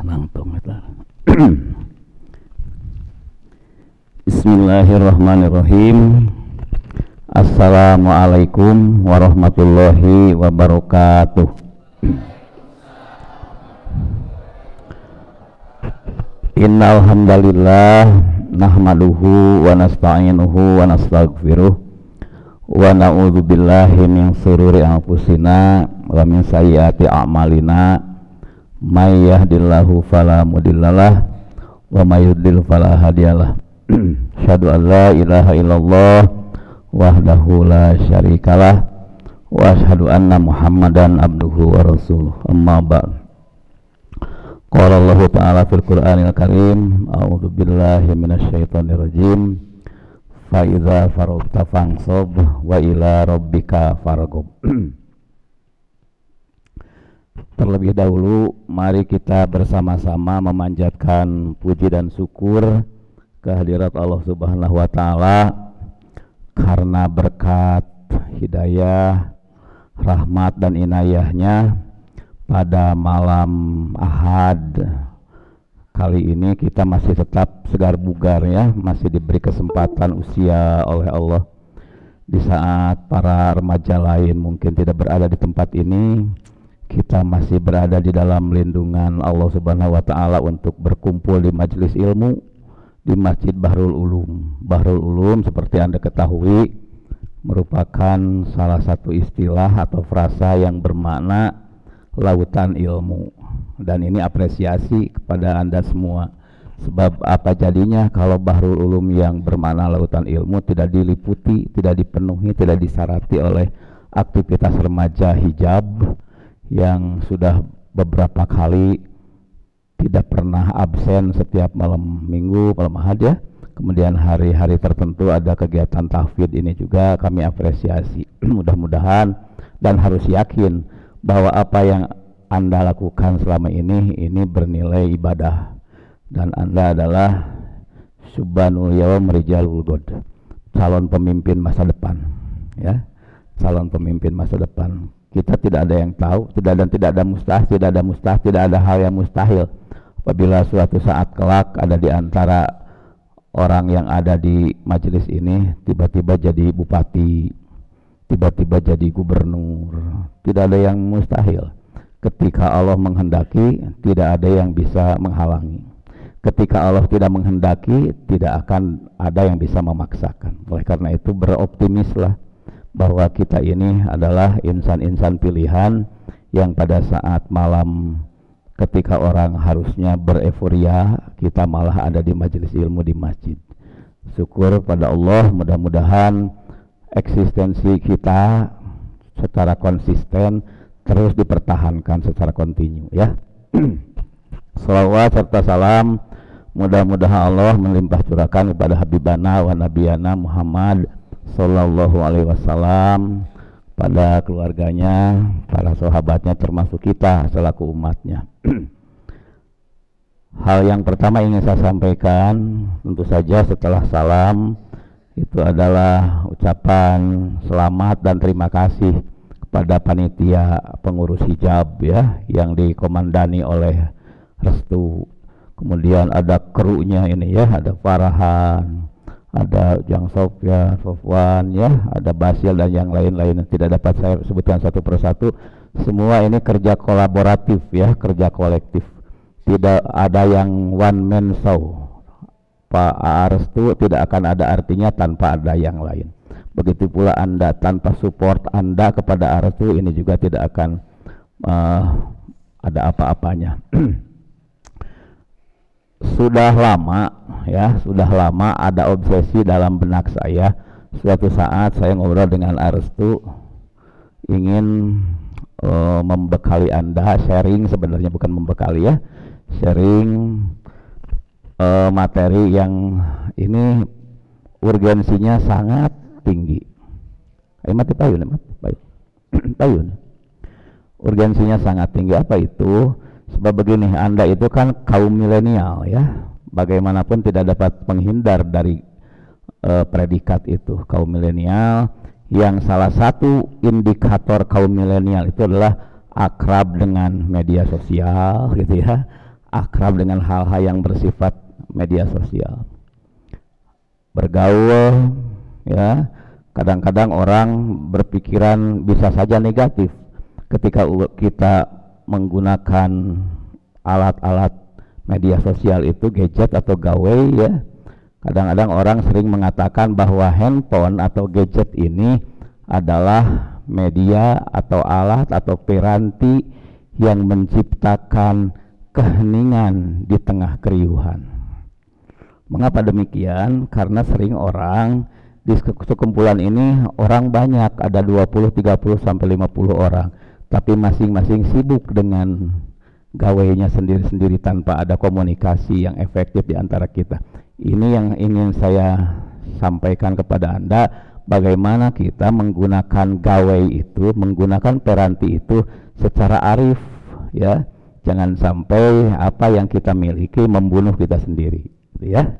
Nangtong eta. Bismillahirrahmanirrahim. Assalamualaikum warahmatullahi wabarakatuh. Innal hamdalillah nahmaduhu wa nasta'inuhu wa nastaghfiruh wa na'udzu billahi min shururi anfusina wa min sayyiati a'malina. May yahdihillahu fala mudhillalah wa may yudlil fala hadiyalah. Asyhadu an la ilaha illallah wahdahu la syarikalah wa asyhadu anna Muhammadan abduhu wa rasuluh. Amma ba'd. Qala Allah ta'ala fil Qur'anil Karim, a'udzu billahi minasy syaithanir rajim. Fa idza faragta fansab wa ila rabbika farghab. Terlebih dahulu mari kita bersama-sama memanjatkan puji dan syukur kehadirat Allah Subhanahu wa taala karena berkat hidayah, rahmat dan inayahnya pada malam Ahad kali ini kita masih tetap segar bugar ya, masih diberi kesempatan usia oleh Allah. Di saat para remaja lain mungkin tidak berada di tempat ini, kita masih berada di dalam lindungan Allah Subhanahu wa taala untuk berkumpul di majelis ilmu di Masjid Bahrul Ulum. Bahrul Ulum seperti Anda ketahui merupakan salah satu istilah atau frasa yang bermakna lautan ilmu, dan ini apresiasi kepada Anda semua. Sebab apa jadinya kalau Bahrul Ulum yang bermakna lautan ilmu tidak diliputi, tidak dipenuhi, tidak disarati oleh aktivitas remaja hijab yang sudah beberapa kali tidak pernah absen setiap malam minggu, malam Ahad ya. Kemudian hari-hari tertentu ada kegiatan tahfidz, ini juga kami apresiasi. Mudah-mudahan dan harus yakin bahwa apa yang Anda lakukan selama ini bernilai ibadah, dan Anda adalah subhanul yawm rijalul god, calon pemimpin masa depan ya, calon pemimpin masa depan. Kita tidak ada yang tahu, tidak ada mustahil, tidak ada hal yang mustahil. Apabila suatu saat kelak ada di antara orang yang ada di majelis ini tiba-tiba jadi bupati, tiba-tiba jadi gubernur, tidak ada yang mustahil. Ketika Allah menghendaki, tidak ada yang bisa menghalangi. Ketika Allah tidak menghendaki, tidak akan ada yang bisa memaksakan. Oleh karena itu beroptimislah bahwa kita ini adalah insan-insan pilihan yang pada saat malam ketika orang harusnya bereforia, kita malah ada di majelis ilmu di masjid. Syukur pada Allah, mudah-mudahan eksistensi kita secara konsisten terus dipertahankan secara kontinu ya. Salawat serta salam mudah-mudahan Allah melimpah curahkan kepada Habibana wa Nabiyana Muhammad Sallallahu alaihi wasallam, pada keluarganya, para sahabatnya, termasuk kita selaku umatnya. Hal yang pertama ingin saya sampaikan tentu saja setelah salam itu adalah ucapan selamat dan terima kasih kepada panitia pengurus hijab ya, yang dikomandani oleh Restu. Kemudian ada krunya ini ya, ada Farhan, ada Jang Sofwan ya, ada Basil dan yang lain-lain, tidak dapat saya sebutkan satu persatu. Semua ini kerja kolaboratif ya, kerja kolektif, tidak ada yang one man show. Pak Restu tidak akan ada artinya tanpa ada yang lain. Begitu pula Anda, tanpa support Anda kepada Restu ini juga tidak akan ada apa-apanya. Sudah lama ya, sudah lama ada obsesi dalam benak saya. Suatu saat saya ngobrol dengan Restu, ingin membekali Anda, sharing, sebenarnya bukan membekali ya, sharing materi yang ini urgensinya sangat tinggi. Mati payun, payun. Urgensinya sangat tinggi. Apa itu? Sebab begini, Anda itu kan kaum milenial ya, bagaimanapun tidak dapat menghindar dari predikat itu, kaum milenial, yang salah satu indikator kaum milenial itu adalah akrab dengan media sosial gitu ya, akrab dengan hal-hal yang bersifat media sosial, bergaul ya. Kadang-kadang orang berpikiran bisa saja negatif ketika kita menggunakan alat-alat media sosial itu, gadget atau gawai ya. Kadang-kadang orang sering mengatakan bahwa handphone atau gadget ini adalah media atau alat atau piranti yang menciptakan keheningan di tengah keriuhan. Mengapa demikian? Karena sering orang di sekumpulan ini orang banyak, ada 20, 30 sampai 50 orang, tapi masing-masing sibuk dengan gawainya sendiri-sendiri tanpa ada komunikasi yang efektif di antara kita. Ini yang ingin saya sampaikan kepada Anda, bagaimana kita menggunakan gawai itu, menggunakan piranti itu secara arif ya. Jangan sampai apa yang kita miliki membunuh kita sendiri ya.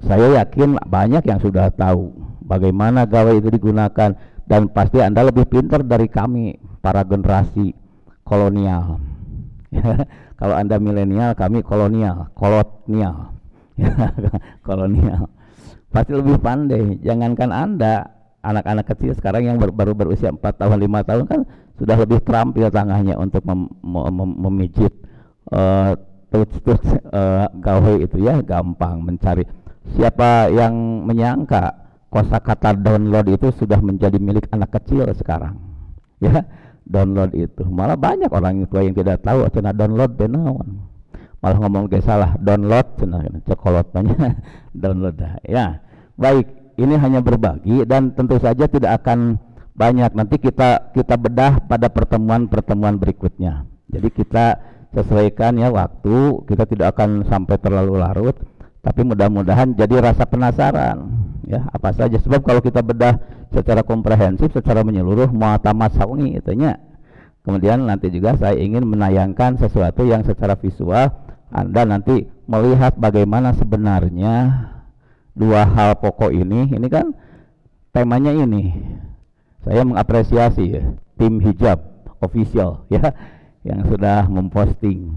Saya yakin banyak yang sudah tahu bagaimana gawai itu digunakan, dan pasti Anda lebih pintar dari kami para generasi kolonial. Kalau Anda milenial, kami kolonial. Kolonial. Pasti lebih pandai. Jangankan Anda, anak-anak kecil sekarang yang baru berusia 4 tahun, 5 tahun kan sudah lebih terampil tangannya untuk memijit gawai itu ya, gampang mencari. Siapa yang menyangka kosakata download itu sudah menjadi milik anak kecil sekarang ya. Download itu malah banyak orang tua yang tidak tahu cina download benawan, malah ngomong kayak salah, download cina cokolotnya download dah ya. Baik, ini hanya berbagi dan tentu saja tidak akan banyak, nanti kita bedah pada pertemuan berikutnya. Jadi kita sesuaikan ya waktu, kita tidak akan sampai terlalu larut, tapi mudah-mudahan jadi rasa penasaran ya apa saja, sebab kalau kita bedah secara komprehensif, secara menyeluruh, muatamat saungi itunya. Kemudian nanti juga saya ingin menayangkan sesuatu yang secara visual Anda nanti melihat bagaimana sebenarnya dua hal pokok ini kan temanya ini. Saya mengapresiasi ya, tim hijab official ya yang sudah memposting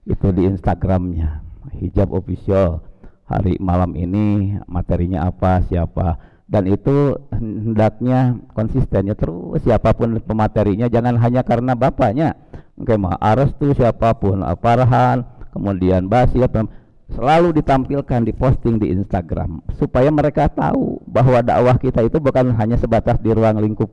itu di Instagramnya, hijab official. Hari malam ini materinya apa, siapa, dan itu hendaknya konsisten ya, terus siapapun pematerinya, jangan hanya karena bapaknya mah Arestu, siapapun Farhan, kemudian Basir, selalu ditampilkan, diposting di Instagram supaya mereka tahu bahwa dakwah kita itu bukan hanya sebatas di ruang lingkup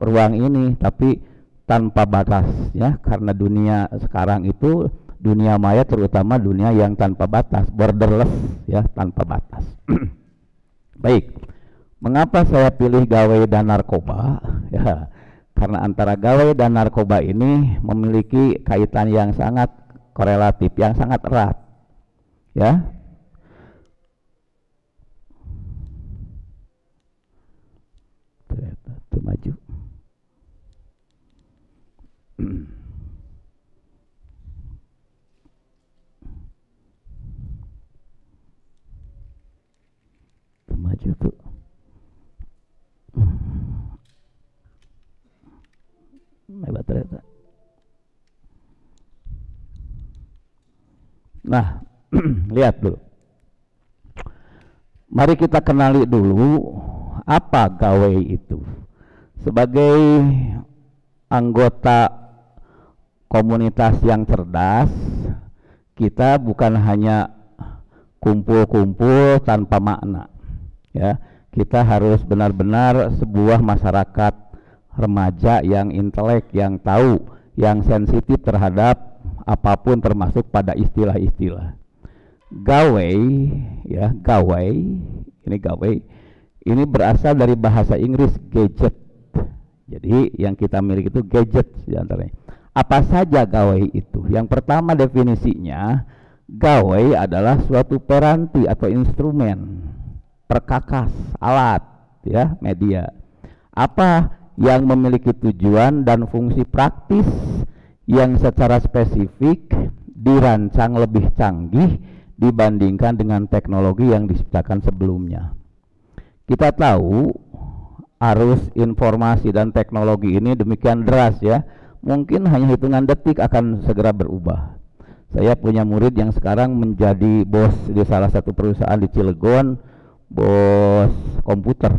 ruang ini, tapi tanpa batas ya, karena dunia sekarang itu dunia maya, terutama dunia yang tanpa batas, borderless ya, tanpa batas. Baik, mengapa saya pilih gawai dan narkoba ya? Karena antara gawai dan narkoba ini memiliki kaitan yang sangat korelatif, yang sangat erat ya. Tuh maju. Maju tuh. Hebat ternyata. Nah, lihat dulu. Mari kita kenali dulu apa gawai itu. Sebagai anggota komunitas yang cerdas, kita bukan hanya kumpul-kumpul tanpa makna. Ya, kita harus benar-benar sebuah masyarakat remaja yang intelek, yang tahu, yang sensitif terhadap apapun termasuk pada istilah-istilah. Gawai ya, gawai ini berasal dari bahasa Inggris gadget. Jadi yang kita miliki itu gadget diantaranya. Apa saja gawai itu? Yang pertama definisinya, gawai adalah suatu piranti atau instrumen, perkakas, alat ya, media. Apa yang memiliki tujuan dan fungsi praktis yang secara spesifik dirancang lebih canggih dibandingkan dengan teknologi yang diciptakan sebelumnya. Kita tahu arus informasi dan teknologi ini demikian deras ya, mungkin hanya hitungan detik akan segera berubah. Saya punya murid yang sekarang menjadi bos di salah satu perusahaan di Cilegon, bos komputer,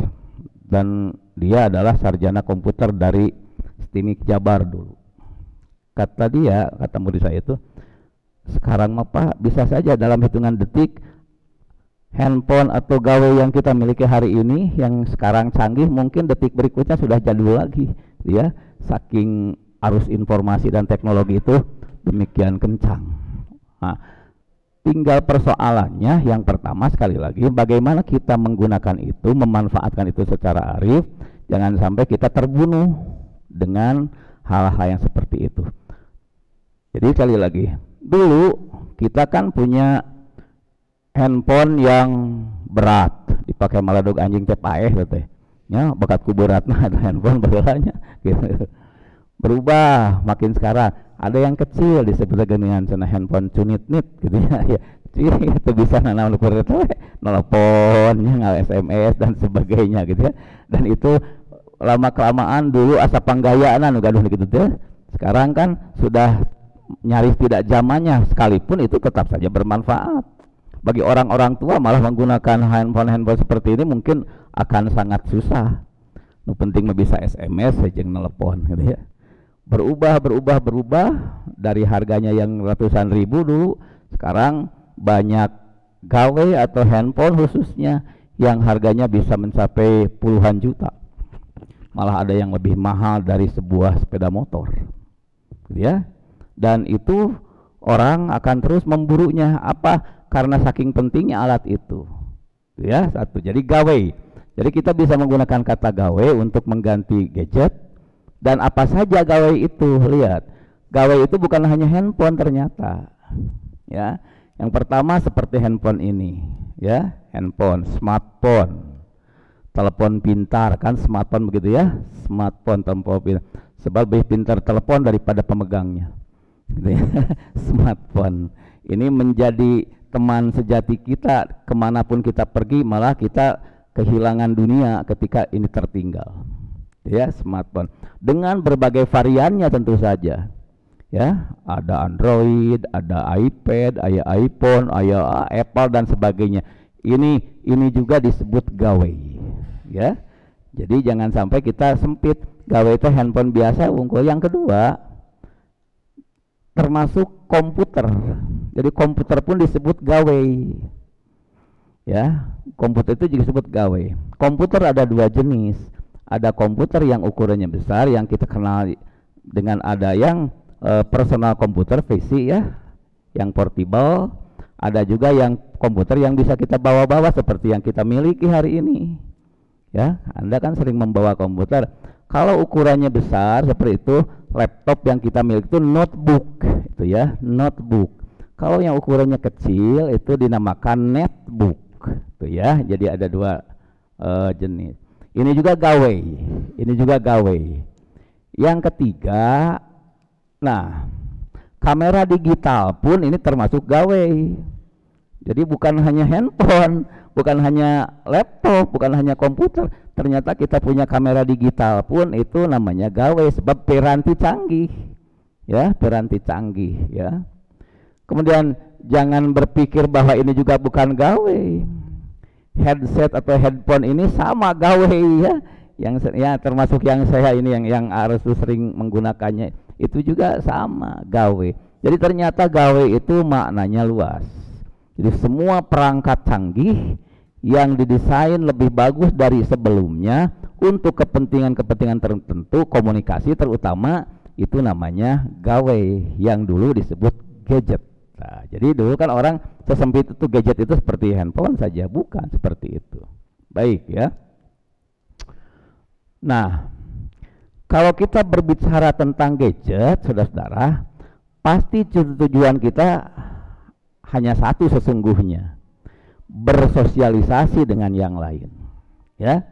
dan dia adalah sarjana komputer dari STIMIK Jabar dulu. Kata dia, kata murid saya itu, sekarang apa bisa saja dalam hitungan detik handphone atau gawe yang kita miliki hari ini yang sekarang canggih mungkin detik berikutnya sudah jadul lagi ya, saking arus informasi dan teknologi itu demikian kencang. Nah, tinggal persoalannya yang pertama sekali lagi bagaimana kita menggunakan itu, memanfaatkan itu secara arif, jangan sampai kita terbunuh dengan hal-hal yang seperti itu. Jadi sekali lagi, dulu kita kan punya handphone yang berat, dipakai maladog anjing cepaeh gitu ya, bakat kuburatna ada handphone berulanya gitu. Berubah makin sekarang ada yang kecil disebut dengan sana handphone cunit-nit gitu ya, itu bisa nanaon nelponnya, nggak SMS dan sebagainya gitu ya. Dan itu lama kelamaan dulu asa panggayaan gaduh gitu ya. Sekarang kan sudah nyaris tidak zamannya, sekalipun itu tetap saja bermanfaat. Bagi orang-orang tua malah menggunakan handphone seperti ini mungkin akan sangat susah. Nu penting mah bisa SMS saja nelpon gitu ya. Berubah dari harganya yang ratusan ribu dulu, sekarang banyak gawe atau handphone khususnya yang harganya bisa mencapai puluhan juta. Malah ada yang lebih mahal dari sebuah sepeda motor gitu ya. Dan itu orang akan terus memburunya, apa? Karena saking pentingnya alat itu ya. Satu, jadi gawe, jadi kita bisa menggunakan kata gawe untuk mengganti gadget. Dan apa saja gawe itu, lihat, gawe itu bukan hanya handphone ternyata ya. Yang pertama seperti handphone ini ya, handphone, smartphone, telepon pintar kan, smartphone begitu ya, smartphone, telepon pintar, sebab lebih pintar telepon daripada pemegangnya gitu ya. Smartphone ini menjadi teman sejati kita kemanapun kita pergi, malah kita kehilangan dunia ketika ini tertinggal ya. Smartphone dengan berbagai variannya tentu saja ya, ada Android, ada iPad, ada iPhone, ada Apple dan sebagainya. Ini juga disebut gawe ya. Jadi jangan sampai kita sempit, gawe itu handphone biasa unggul. Yang kedua termasuk komputer. Jadi komputer pun disebut gawe ya. Komputer itu juga disebut gawe. Komputer ada dua jenis. Ada komputer yang ukurannya besar yang kita kenal dengan, ada yang personal komputer PC ya, yang portable. Ada juga yang komputer yang bisa kita bawa-bawa seperti yang kita miliki hari ini ya. Anda kan sering membawa komputer. Kalau ukurannya besar seperti itu, laptop yang kita miliki itu notebook itu ya, notebook. Kalau yang ukurannya kecil itu dinamakan netbook itu ya. Jadi ada dua jenis. Ini juga gawe, ini juga gawe. Yang ketiga, nah, kamera digital pun ini termasuk gawe. Jadi bukan hanya handphone, bukan hanya laptop, bukan hanya komputer, ternyata kita punya kamera digital pun itu namanya gawe, sebab piranti canggih ya, piranti canggih ya. Kemudian jangan berpikir bahwa ini juga bukan gawe. Headset atau headphone ini sama gawe ya, yang ya termasuk yang saya ini yang harus sering menggunakannya itu juga sama gawe. Jadi ternyata gawe itu maknanya luas. Jadi semua perangkat canggih yang didesain lebih bagus dari sebelumnya untuk kepentingan-kepentingan tertentu, komunikasi terutama, itu namanya gawe, yang dulu disebut gadget. Nah, jadi dulu kan orang sesempit itu gadget itu seperti handphone saja, bukan seperti itu. Baik ya. Nah, kalau kita berbicara tentang gadget, saudara-saudara, pasti tujuan kita hanya satu sesungguhnya, bersosialisasi dengan yang lain ya.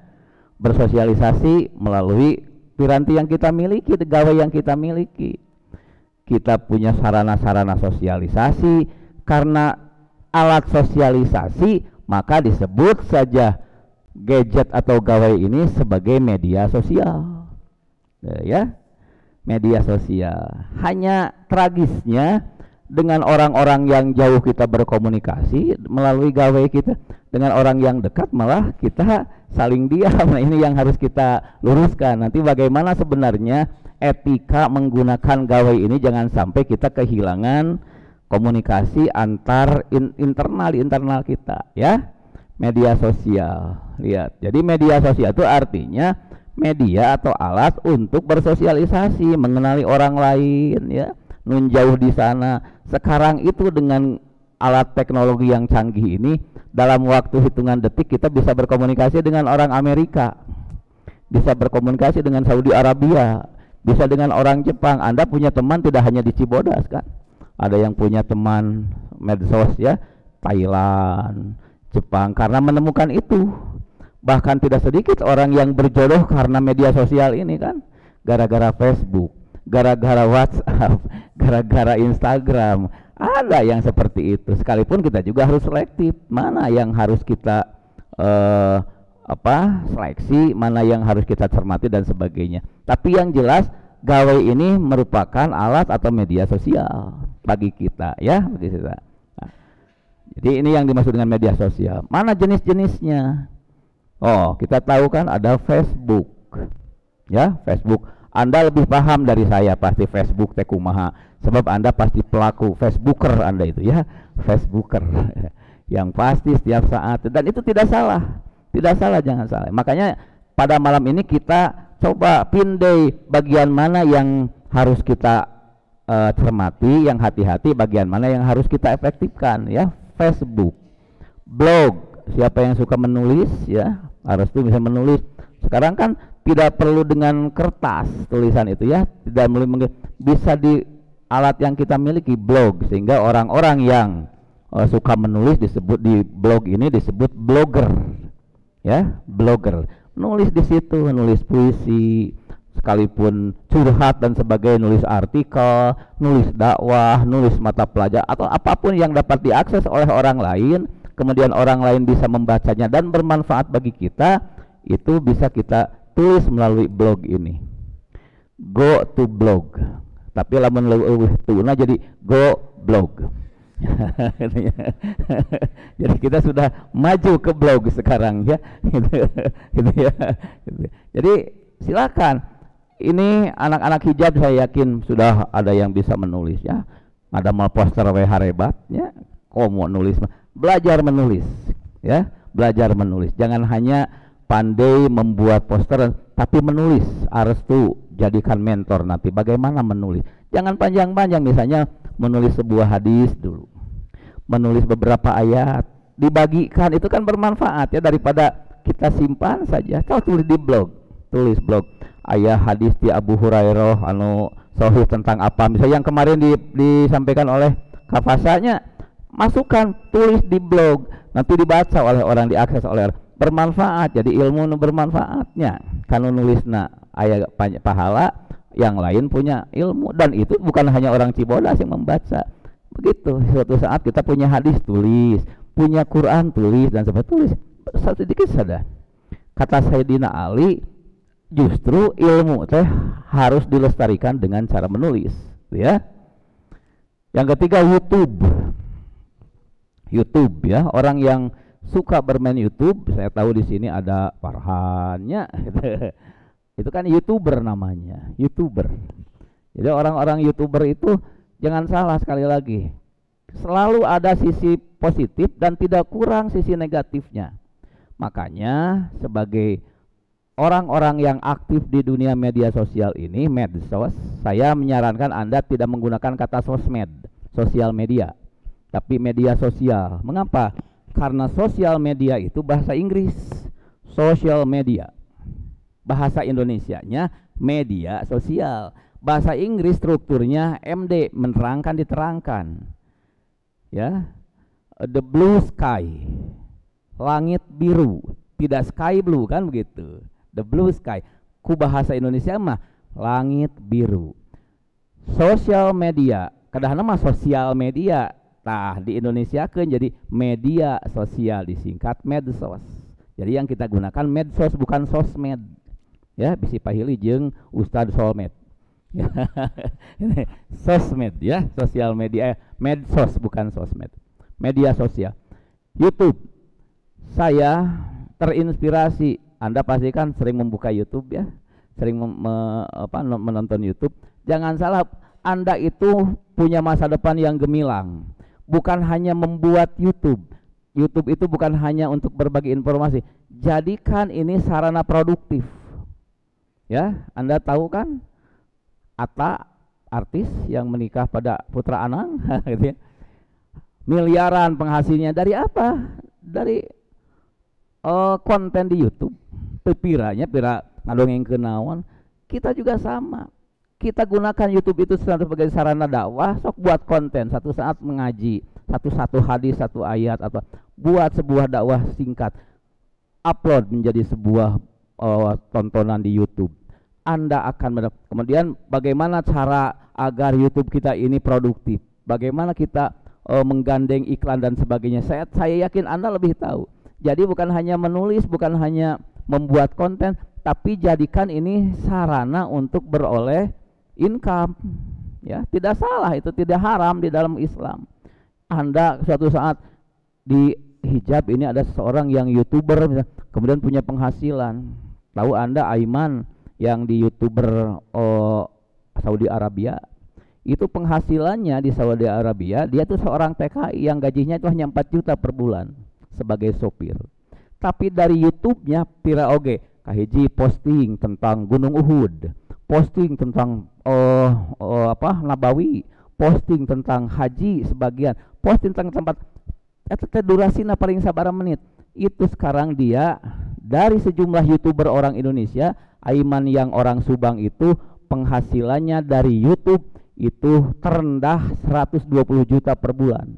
Bersosialisasi melalui piranti yang kita miliki, gawe yang kita miliki. Kita punya sarana-sarana sosialisasi, karena alat sosialisasi maka disebut saja gadget atau gawai ini sebagai media sosial. Ya, media sosial. Hanya tragisnya dengan orang-orang yang jauh kita berkomunikasi melalui gawai kita, dengan orang yang dekat malah kita saling diam. Nah, ini yang harus kita luruskan. Nanti bagaimana sebenarnya etika menggunakan gawai ini, jangan sampai kita kehilangan komunikasi antar internal kita, ya. Media sosial, lihat. Jadi media sosial itu artinya media atau alat untuk bersosialisasi, mengenali orang lain, ya. Nun jauh di sana. Sekarang itu dengan alat teknologi yang canggih ini, dalam waktu hitungan detik kita bisa berkomunikasi dengan orang Amerika, bisa berkomunikasi dengan Saudi Arabia, bisa dengan orang Jepang. Anda punya teman tidak hanya di Cibodas kan? Ada yang punya teman medsos, ya, Thailand, Jepang, karena menemukan itu. Bahkan tidak sedikit orang yang berjodoh karena media sosial ini kan, gara-gara Facebook, gara-gara WhatsApp, gara-gara Instagram. Ada yang seperti itu. Sekalipun kita juga harus selektif, mana yang harus kita seleksi, mana yang harus kita cermati dan sebagainya. Tapi yang jelas gawai ini merupakan alat atau media sosial bagi kita, ya, bagi kita. Nah, jadi ini yang dimaksud dengan media sosial. Mana jenis-jenisnya? Oh, kita tahu kan ada Facebook, ya, Facebook. Anda lebih paham dari saya pasti Facebook teh kumaha, sebab Anda pasti pelaku Facebooker Anda itu, ya, Facebooker yang pasti setiap saat, dan itu tidak salah, jangan salah. Makanya pada malam ini kita coba pindai bagian mana yang harus kita cermati, yang hati-hati, bagian mana yang harus kita efektifkan, ya. Facebook, blog, siapa yang suka menulis, ya, harus tuh bisa menulis. Sekarang kan tidak perlu dengan kertas tulisan itu, ya, tidak bisa di alat yang kita miliki, blog, sehingga orang-orang yang suka menulis disebut di blog ini disebut blogger, ya, blogger. Nulis di situ, nulis puisi, sekalipun curhat dan sebagainya, nulis artikel, nulis dakwah, nulis mata pelajaran atau apapun yang dapat diakses oleh orang lain, kemudian orang lain bisa membacanya dan bermanfaat bagi kita, itu bisa kita tulis melalui blog ini. Go to blog. Tapi lamun leuwih tuna jadi go blog. Jadi kita sudah maju ke blog sekarang, ya. Gitu ya. Jadi silakan. Ini anak-anak hijab saya yakin sudah ada yang bisa menulis, ya. Ada mal poster WH hebat, ya. Komo nulis, belajar menulis, ya. Belajar menulis. Jangan hanya pandai membuat poster, tapi menulis. Harus tuh jadikan mentor nanti bagaimana menulis. Jangan panjang-panjang, misalnya menulis sebuah hadis dulu, menulis beberapa ayat, dibagikan, itu kan bermanfaat, ya, daripada kita simpan saja. Kau tulis di blog, tulis blog ayat hadis di Abu Hurairah anu sahih tentang apa, misalnya yang kemarin disampaikan oleh kafasanya, masukkan, tulis di blog, nanti dibaca oleh orang, diakses oleh orang, bermanfaat. Jadi ilmu bermanfaatnya kalau nulisna ayat pahala, yang lain punya ilmu, dan itu bukan hanya orang Cibodas yang membaca. Begitu, suatu saat kita punya hadis, tulis, punya Quran, tulis, dan sebagainya, tulis sedikit saja. Kata Sayyidina Ali, justru ilmu teh harus dilestarikan dengan cara menulis, ya. Yang ketiga, YouTube, ya. Orang yang suka bermain YouTube, saya tahu di sini ada Farhannya. Itu kan YouTuber namanya, YouTuber. Jadi orang-orang YouTuber itu jangan salah, sekali lagi, selalu ada sisi positif dan tidak kurang sisi negatifnya. Makanya sebagai orang-orang yang aktif di dunia media sosial ini, medsos, saya menyarankan Anda tidak menggunakan kata sosmed, sosial media, tapi media sosial. Mengapa? Karena sosial media itu bahasa Inggris, social media. Bahasa Indonesianya media sosial. Bahasa Inggris strukturnya MD, menerangkan, diterangkan. Ya. The blue sky. Langit biru, tidak sky blue, kan begitu. The blue sky. Ku bahasa Indonesia mah langit biru. Social media, kadang-kadang mah sosial media. Nah, di Indonesia kan jadi media sosial, disingkat medsos. Jadi yang kita gunakan medsos bukan sosmed. Ya, bisi pahili jeung Ustad Solmed. Sosmed ya, sosial media, medsos bukan sosmed. Media sosial. YouTube. Saya terinspirasi. Anda pasti kan sering membuka YouTube ya, sering menonton YouTube. Jangan salah, Anda itu punya masa depan yang gemilang. Bukan hanya membuat YouTube. YouTube itu bukan hanya untuk berbagi informasi. Jadikan ini sarana produktif. Ya, Anda tahu kan Atta, artis yang menikah pada Putra Anang, gitu ya. Miliaran penghasilnya dari apa? Dari konten di YouTube. Tepiranya pira ngadongeng kenawan. Kita juga sama. Kita gunakan YouTube itu sebagai sarana dakwah, sok buat konten, satu saat mengaji, satu hadis, satu ayat, atau buat sebuah dakwah singkat, upload menjadi sebuah tontonan di YouTube. Anda akan kemudian bagaimana cara agar YouTube kita ini produktif, bagaimana kita menggandeng iklan dan sebagainya. Saya yakin Anda lebih tahu. Jadi bukan hanya menulis, bukan hanya membuat konten, tapi jadikan ini sarana untuk beroleh income. Ya, tidak salah, itu tidak haram di dalam Islam. Anda suatu saat di hijab ini ada seseorang yang YouTuber kemudian punya penghasilan. Tahu Anda Aiman yang di YouTuber Saudi Arabia, itu penghasilannya di Saudi Arabia, dia tuh seorang TKI yang gajinya itu hanya 4 juta per bulan sebagai sopir. Tapi dari YouTube-nya pira oge kahiji posting tentang Gunung Uhud, posting tentang Nabawi, posting tentang haji sebagian, posting tentang tempat eta durasina paling sabaraha menit. Itu sekarang dia dari sejumlah YouTuber orang Indonesia, Aiman yang orang Subang itu penghasilannya dari YouTube itu terendah 120 juta per bulan.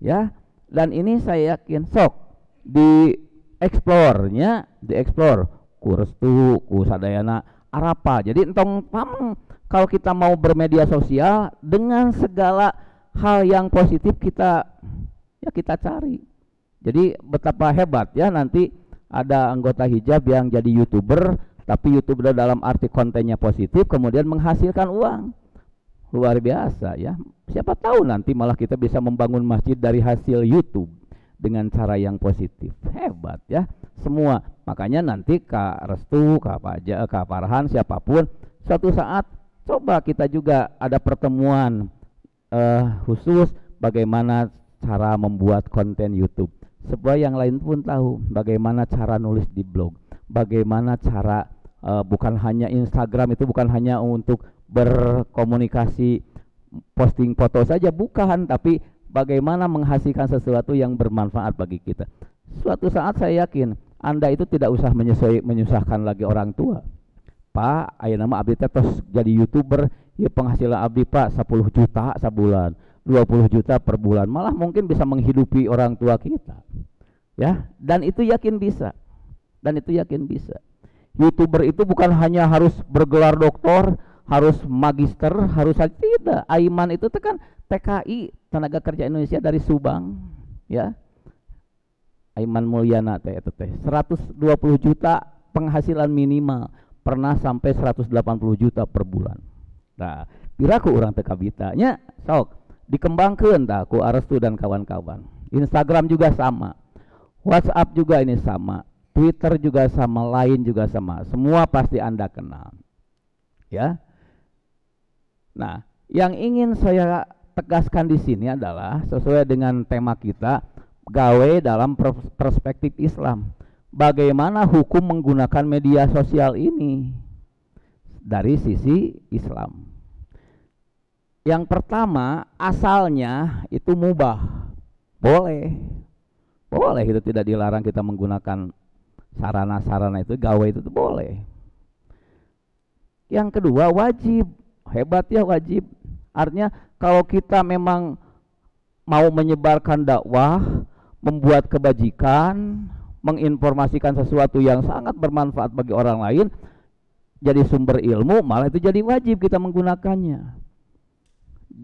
Ya, dan ini saya yakin sok di explore kurs tuh ku sadayana arapa. Jadi entong pameng kalau kita mau bermedia sosial dengan segala hal yang positif kita cari. Jadi betapa hebat ya nanti ada anggota hijab yang jadi YouTuber, tapi YouTuber dalam arti kontennya positif kemudian menghasilkan uang. Luar biasa ya. Siapa tahu nanti malah kita bisa membangun masjid dari hasil YouTube dengan cara yang positif. Hebat ya. Semua. Makanya nanti Kak Restu, Kak Farhan, siapapun suatu saat coba kita juga ada pertemuan khusus bagaimana cara membuat konten YouTube. Supaya yang lain pun tahu bagaimana cara nulis di blog, bagaimana cara bukan hanya Instagram itu bukan hanya untuk berkomunikasi posting foto saja, bukan, tapi bagaimana menghasilkan sesuatu yang bermanfaat bagi kita. Suatu saat saya yakin Anda itu tidak usah menyusahkan lagi orang tua. Pak, ayeuna mah abdi teh tos jadi YouTuber, ya penghasilan abdi Pak 10 juta sebulan, 20 juta per bulan, malah mungkin bisa menghidupi orang tua kita. Ya, dan itu yakin bisa. YouTuber itu bukan hanya harus bergelar doktor, harus magister, harus tidak. Aiman itu kan TKI, tenaga kerja Indonesia dari Subang, ya. Aiman Mulyana teh 120 juta penghasilan minimal, pernah sampai 180 juta per bulan. Nah, piraku orang teh kabitanya sok dikembangkan tah ku Arestu dan kawan-kawan. Instagram juga sama, WhatsApp juga ini sama, Twitter juga sama, lain juga sama. Semua pasti Anda kenal. Ya. Nah, yang ingin saya tegaskan di sini adalah sesuai dengan tema kita, gawe dalam perspektif Islam. Bagaimana hukum menggunakan media sosial ini dari sisi Islam. Yang pertama, asalnya itu mubah. Boleh itu tidak dilarang kita menggunakan sarana-sarana itu, gawe itu boleh. Yang kedua, wajib. Hebat ya, wajib. Artinya kalau kita memang mau menyebarkan dakwah, membuat kebajikan, menginformasikan sesuatu yang sangat bermanfaat bagi orang lain, jadi sumber ilmu, malah itu jadi wajib kita menggunakannya.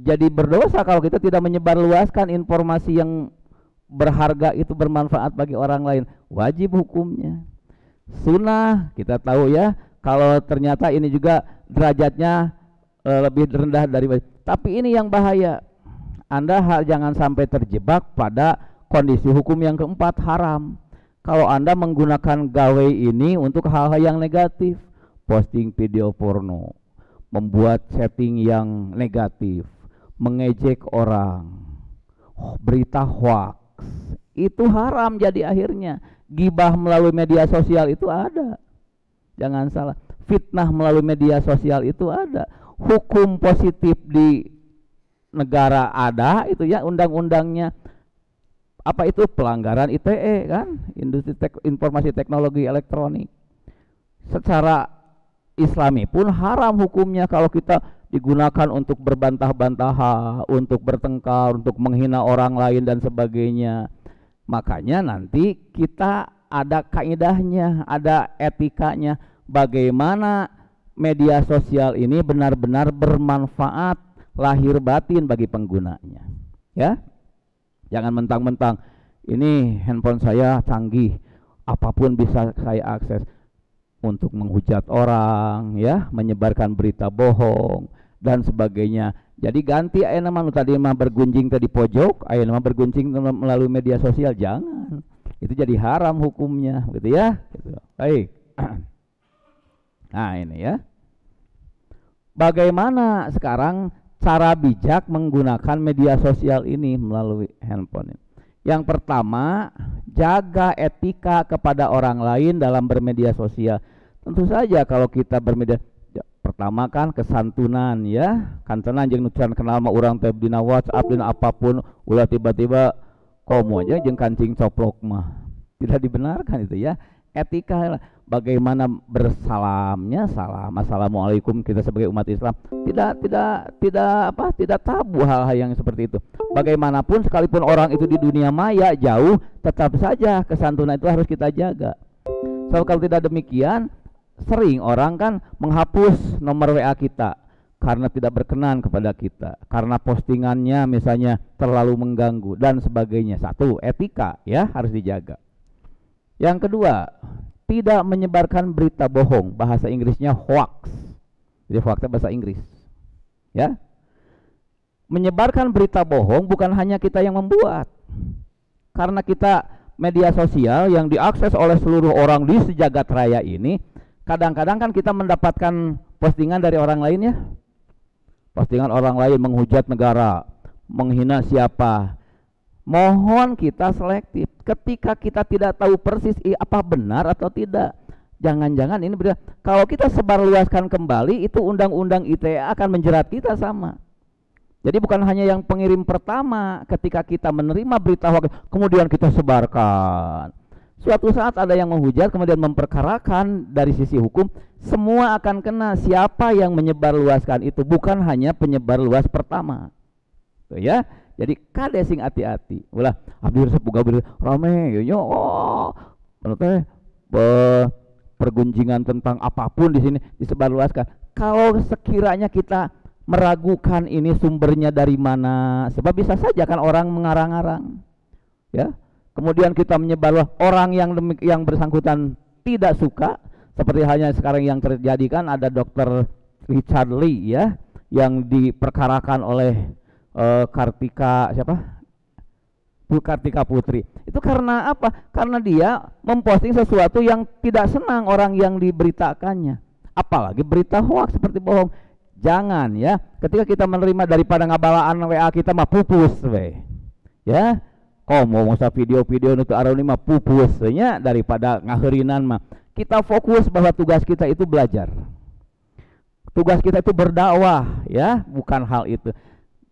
Jadi berdosa kalau kita tidak menyebarluaskan informasi yang berharga itu bermanfaat bagi orang lain, wajib hukumnya. Sunnah kita tahu ya, kalau ternyata ini juga derajatnya lebih rendah dari, tapi ini yang bahaya. Anda jangan sampai terjebak pada kondisi hukum yang keempat, haram. Kalau Anda menggunakan gawe ini untuk hal-hal yang negatif, posting video porno, membuat setting yang negatif, mengejek orang, berita hoax, itu haram jadi akhirnya. Gibah melalui media sosial itu ada, jangan salah. Fitnah melalui media sosial itu ada. Hukum positif di negara ada itu ya, undang-undangnya. Apa itu? Pelanggaran ITE kan, industri informasi teknologi elektronik. Secara Islami pun haram hukumnya kalau kita digunakan untuk berbantah-bantahan, untuk bertengkar, untuk menghina orang lain dan sebagainya. Makanya nanti kita ada kaidahnya, ada etikanya, bagaimana media sosial ini benar-benar bermanfaat lahir batin bagi penggunanya. Ya, jangan mentang-mentang ini handphone saya canggih, apapun bisa saya akses untuk menghujat orang, ya, menyebarkan berita bohong dan sebagainya. Jadi ganti aya nama tadi mah bergunjing tadi pojok, aya nama bergunjing melalui media sosial, jangan. Itu jadi haram hukumnya, gitu ya. Gitu. Baik. Nah, ini ya. Bagaimana sekarang cara bijak menggunakan media sosial ini melalui handphone ini? Yang pertama, jaga etika kepada orang lain dalam bermedia sosial. Tentu saja kalau kita bermedia, pertama kan kesantunan ya, kantenan jeung nucan kenal mah urang teh dina WhatsApp dina apapun, ulah tiba-tiba komo aja jeung kancing coplok mah. Tidak dibenarkan itu ya. Etika bagaimana bersalamnya, salam assalamualaikum kita sebagai umat Islam. Tidak tabu hal-hal yang seperti itu. Bagaimanapun sekalipun orang itu di dunia maya jauh, tetap saja kesantunan itu harus kita jaga. So kalau tidak demikian, sering orang kan menghapus nomor WA kita karena tidak berkenan kepada kita, karena postingannya misalnya terlalu mengganggu dan sebagainya. Satu, etika ya harus dijaga. Yang kedua, tidak menyebarkan berita bohong, bahasa Inggrisnya hoax. Jadi hoax bahasa Inggris. Ya. Menyebarkan berita bohong bukan hanya kita yang membuat. Karena kita media sosial yang diakses oleh seluruh orang di sejagat raya ini, kadang-kadang kan kita mendapatkan postingan dari orang lain ya. Postingan orang lain menghujat negara, menghina siapa. Mohon kita selektif. Ketika kita tidak tahu persis apa benar atau tidak, jangan-jangan ini benar. Kalau kita sebarluaskan kembali, itu undang-undang ITE akan menjerat kita sama. Jadi bukan hanya yang pengirim pertama, ketika kita menerima berita hoax kemudian kita sebarkan. Suatu saat ada yang menghujat kemudian memperkarakan, dari sisi hukum semua akan kena. Siapa yang menyebarluaskan itu, bukan hanya penyebar luas pertama. Tuh ya. Jadi kade sing hati-hati. Ulah abdi resep boga rame yo oh. Teh pergunjingan tentang apapun di sini disebarluaskan. Kalau sekiranya kita meragukan ini sumbernya dari mana, sebab bisa saja kan orang mengarang-arang. Ya. Kemudian kita menyebar, orang yang bersangkutan tidak suka, seperti halnya sekarang yang terjadi kan ada Dr. Richard Lee ya, yang diperkarakan oleh Kartika siapa? Bu Kartika Putri. Itu karena apa? Karena dia memposting sesuatu yang tidak senang orang yang diberitakannya. Apalagi berita hoax seperti bohong. Jangan ya. Ketika kita menerima daripada ngabalaan WA kita mah pupus we. Ya. Komo masa video-video nutu aroni mah pupus nya daripada ngaheurinan mah. Kita fokus bahwa tugas kita itu belajar. Tugas kita itu berdakwah ya, bukan hal itu.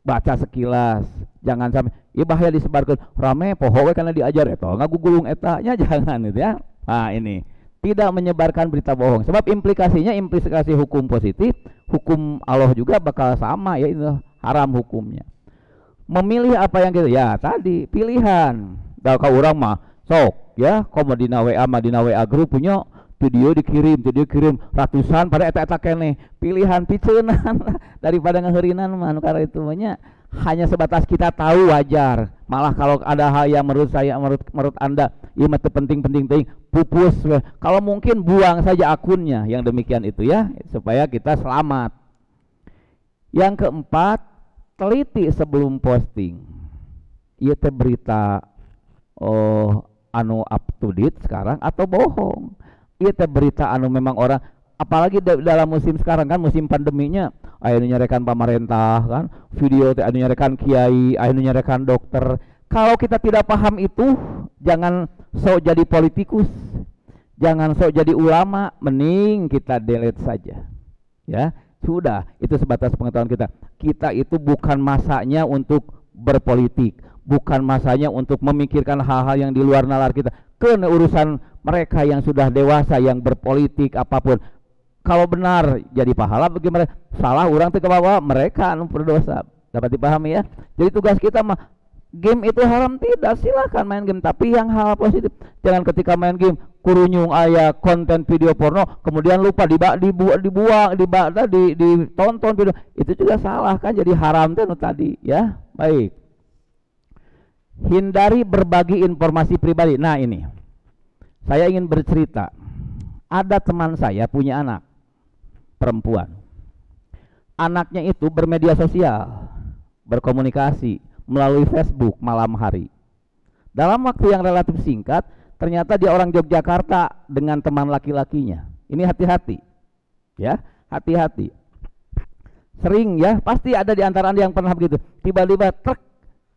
Baca sekilas, jangan sampai ieu bahaya disebarkan rame poho we kana diajar eta ngagugulung etanya, jangan itu ya. Nah, ini tidak menyebarkan berita bohong, sebab implikasi hukum positif, hukum Allah juga bakal sama ya, itu haram hukumnya. Memilih apa yang kita ya tadi pilihan. Da ka urang mah sok ya komo dina WA mah dina WA grup punya video dikirim ratusan pada eta kene pilihan piceunan daripada ngeheurinan mah karena itu hanya sebatas kita tahu wajar. Malah kalau ada hal yang menurut Anda ieu mah penting-penting teuing pupus kalau mungkin buang saja akunnya yang demikian itu ya supaya kita selamat. Yang keempat, teliti sebelum posting. Ieu teh berita anu up to date sekarang atau bohong. Ieu teh berita anu memang orang apalagi dalam musim sekarang kan musim pandeminya aya nu nyarekan pamarentah kan video teh anu nyarekan kiai anu nyarekan dokter. Kalau kita tidak paham itu jangan sok jadi politikus, jangan sok jadi ulama, mending kita delete saja ya. Sudah, itu sebatas pengetahuan kita. Kita itu bukan masanya untuk berpolitik, bukan masanya untuk memikirkan hal-hal yang di luar nalar kita. Kena urusan mereka yang sudah dewasa yang berpolitik apapun. Kalau benar jadi pahala bagi mereka, salah orang teh kebawa mereka anu berdosa. Dapat dipahami ya. Jadi tugas kita mah game itu haram tidak, silahkan main game tapi yang hal positif. Jangan ketika main game kurunyung aya konten video porno kemudian lupa dibuang ditonton video itu juga salah kan, jadi haram teh tadi ya. Baik, hindari berbagi informasi pribadi. Nah ini saya ingin bercerita, ada teman saya punya anak perempuan, anaknya itu bermedia sosial, berkomunikasi melalui Facebook malam hari. Dalam waktu yang relatif singkat ternyata dia orang Yogyakarta dengan teman laki-lakinya. Ini hati-hati ya, hati-hati. Sering ya, pasti ada di antara Anda yang pernah begitu. Tiba-tiba truk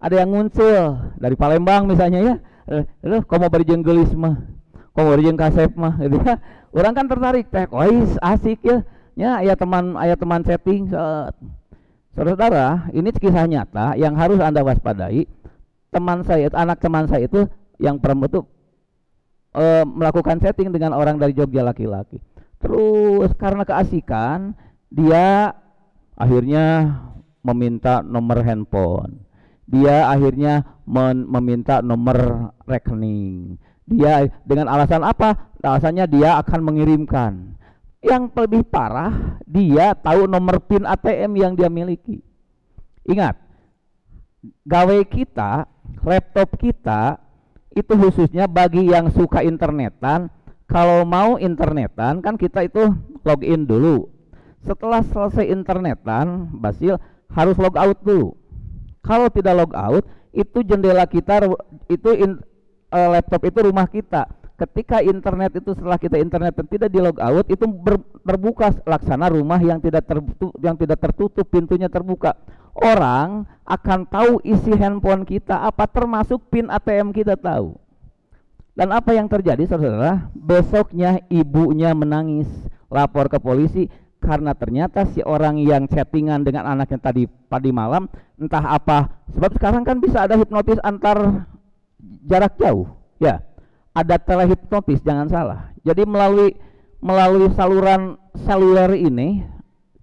ada yang muncul dari Palembang misalnya ya. Komo berjeng gelis mah, komo berjeng kasep mah gitu ya. Orang kan tertarik teh, asik ya. Ya, aya teman setting. Saudara, ini kisah nyata yang harus Anda waspadai. Teman saya, anak teman saya itu yang perempuan itu melakukan setting dengan orang dari Jogja laki-laki. Terus karena keasikan dia akhirnya meminta nomor handphone. Dia akhirnya meminta nomor rekening. Dia dengan alasan apa? Alasannya dia akan mengirimkan. Yang lebih parah, dia tahu nomor PIN ATM yang dia miliki. Ingat, gawe kita, laptop kita itu khususnya bagi yang suka internetan. Kalau mau internetan kan kita itu login dulu. Setelah selesai internetan, Basil harus log out dulu. Kalau tidak log out, itu jendela kita, laptop itu rumah kita. Ketika internet itu setelah kita internet tidak di log out, itu terbuka laksana rumah yang tidak tertutup, pintunya terbuka. Orang akan tahu isi handphone kita apa, termasuk PIN ATM kita tahu. Dan apa yang terjadi saudara? Besoknya ibunya menangis, lapor ke polisi karena ternyata si orang yang chattingan dengan anaknya tadi malam entah apa. Sebab sekarang kan bisa ada hipnotis antar jarak jauh, ya. Ada telehipnotis, jangan salah. Jadi melalui saluran seluler ini,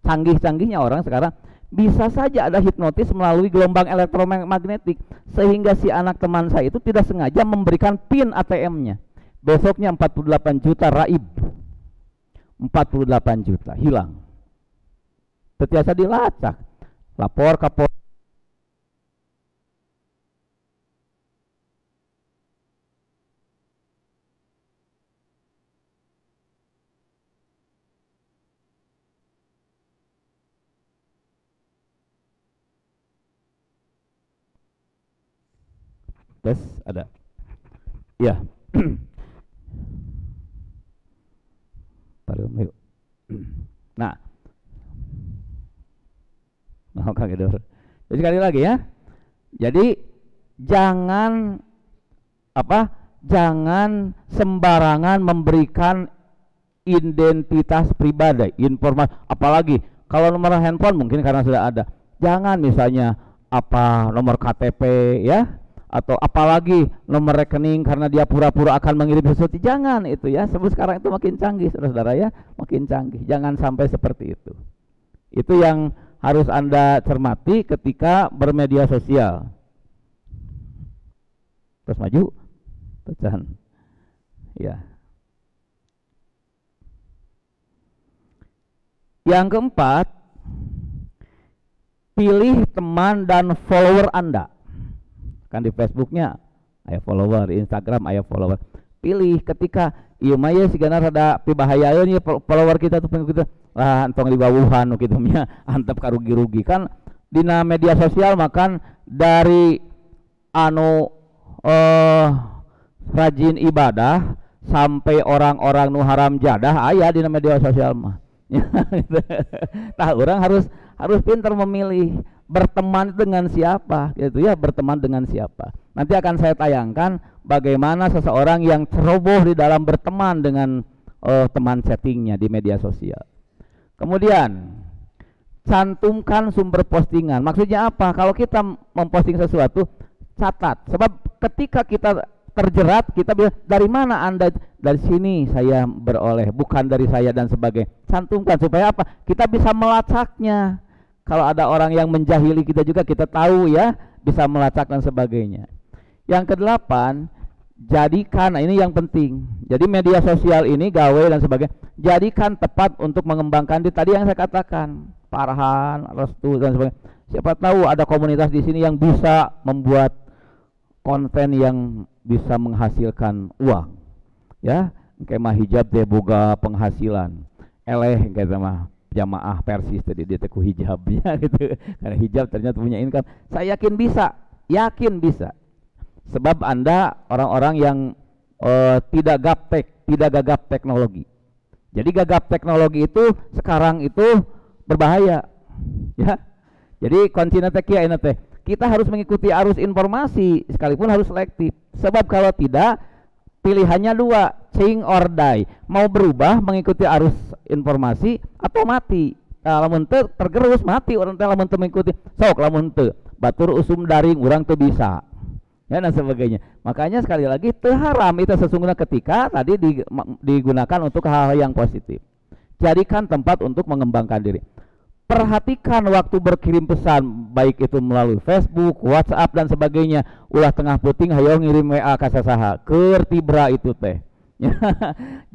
canggih-canggihnya orang sekarang bisa saja ada hipnotis melalui gelombang elektromagnetik sehingga si anak teman saya itu tidak sengaja memberikan PIN ATM-nya. Besoknya 48 juta raib. 48 juta hilang. Setiasa dilacak. Lapor ke polisi. Tes ada ya. Nah Kang Edor, jadi sekali lagi ya, jadi jangan sembarangan memberikan identitas pribadi, informasi, apalagi kalau nomor handphone mungkin karena sudah ada. Jangan misalnya nomor KTP ya, atau apalagi nomor rekening karena dia pura-pura akan mengirim sesuatu. Jangan itu ya, sebab sekarang itu makin canggih saudara ya, makin canggih. Jangan sampai seperti itu. Itu yang harus Anda cermati ketika bermedia sosial. Terus maju, pecahan ya. Yang keempat, pilih teman dan follower Anda. Kan di Facebooknya aya follower, di Instagram aya follower. Pilih ketika ieu mah ye sigana rada pibahayaeun ye follower kita tuh kita lah antong dibawuhan kitu nya antep karugi-rugi kan dina media sosial makan dari anu rajin ibadah sampai orang-orang nu haram jadah aya dina media sosial mah. Tah orang harus pintar memilih berteman dengan siapa gitu ya, berteman dengan siapa. Nanti akan saya tayangkan bagaimana seseorang yang ceroboh di dalam berteman dengan teman chattingnya di media sosial. Kemudian cantumkan sumber postingan. Maksudnya apa? Kalau kita memposting sesuatu, catat. Sebab ketika kita terjerat, kita bilang dari mana Anda? Dari sini saya beroleh, bukan dari saya dan sebagainya. Cantumkan supaya apa? Kita bisa melacaknya. Kalau ada orang yang menjahili kita juga kita tahu ya, bisa melacak dan sebagainya. Yang kedelapan, jadikan, nah ini yang penting. Jadi media sosial ini gawe dan sebagainya, jadikan tepat untuk mengembangkan diri. Tadi yang saya katakan, Farhan, Restu dan sebagainya. Siapa tahu ada komunitas di sini yang bisa membuat konten yang bisa menghasilkan uang. Ya, kemah hijab teh boga penghasilan. Eleh kayak mah jamaah Persis tadi dia teku hijabnya gitu. Karena hijab ternyata punya income. Saya yakin bisa. Sebab Anda orang-orang yang tidak gaptek, tidak gagap teknologi. Jadi gagap teknologi itu sekarang itu berbahaya. Ya. Jadi kuncinya teh kieu teh. Kita harus mengikuti arus informasi sekalipun harus selektif. Sebab kalau tidak pilihannya dua, change or die. Mau berubah mengikuti arus informasi atau mati. Lamun teu tergerus mati orang teh lamun teu mengikuti. Sok lamun teu batur usum daring urang teu bisa. Ya dan sebagainya. Makanya sekali lagi teu haram itu sesungguhnya ketika tadi digunakan untuk hal-hal yang positif. Jadikan tempat untuk mengembangkan diri. Perhatikan waktu berkirim pesan, baik itu melalui Facebook, WhatsApp dan sebagainya. Ulah tengah puting hayo ngirim WA ka sasaha, keur tibra itu teh.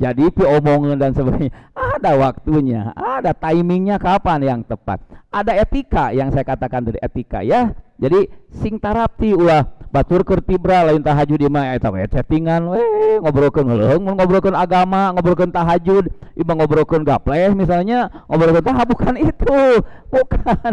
Jadi omongan dan sebagainya. Ada waktunya, ada timingnya kapan yang tepat. Ada etika yang saya katakan dari etika ya. Jadi sing tarapti ulah batur keur tibra lain tahajud di mah eta we chattingan we ngobrolkeun heuleung mun ngobrolkeun agama, ngobrolkeun tahajud, ieu ngobrolkeun gapleh misalnya, ngobrolkeun tah bukan itu. Bukan.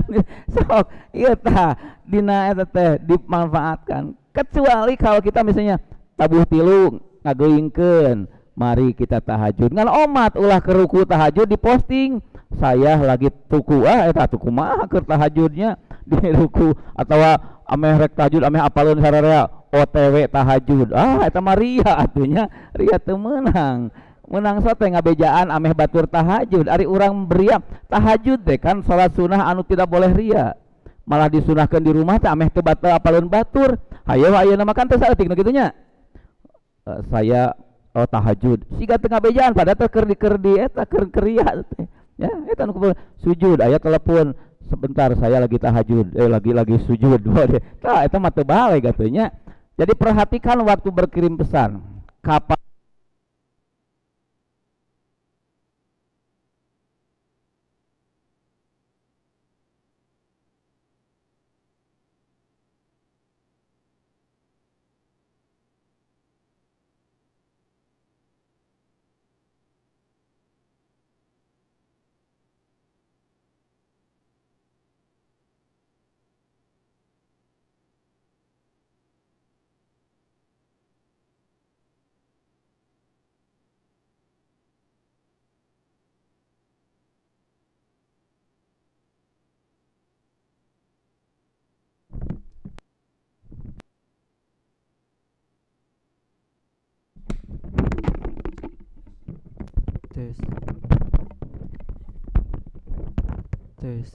Sok ieu tah dina eta teh dimanfaatkan. Kecuali kalau kita misalnya tabuh tilu ngageuingkeun, mari kita tahajud. Ngan omat ulah ke ruku tahajud diposting. Saya lagi tuku eta tuku mah keur tahajudnya di ruku atau ameh rek tahajud ameh apaleun sararea OTW tahajud. Eta mah ria atunya, ria teu meunang. Meunang sote ngabejaan ameh batur tahajud. Ari urang beria tahajud teh kan salat sunah anu tidak boleh ria. Malah disunahkeun di rumah teh ameh teu batur apaleun batur. Hayo ayeuna mah kan teu saeutik nu kitu nya. Saya tahajud siga tengah bejaan pada teh keur di eta keur ria teh ya eta nu sujud aya telepon sebentar saya lagi tahajud lagi sujud tah eta mah teu bale gatunya. Jadi perhatikan waktu berkirim pesan kapan tes tes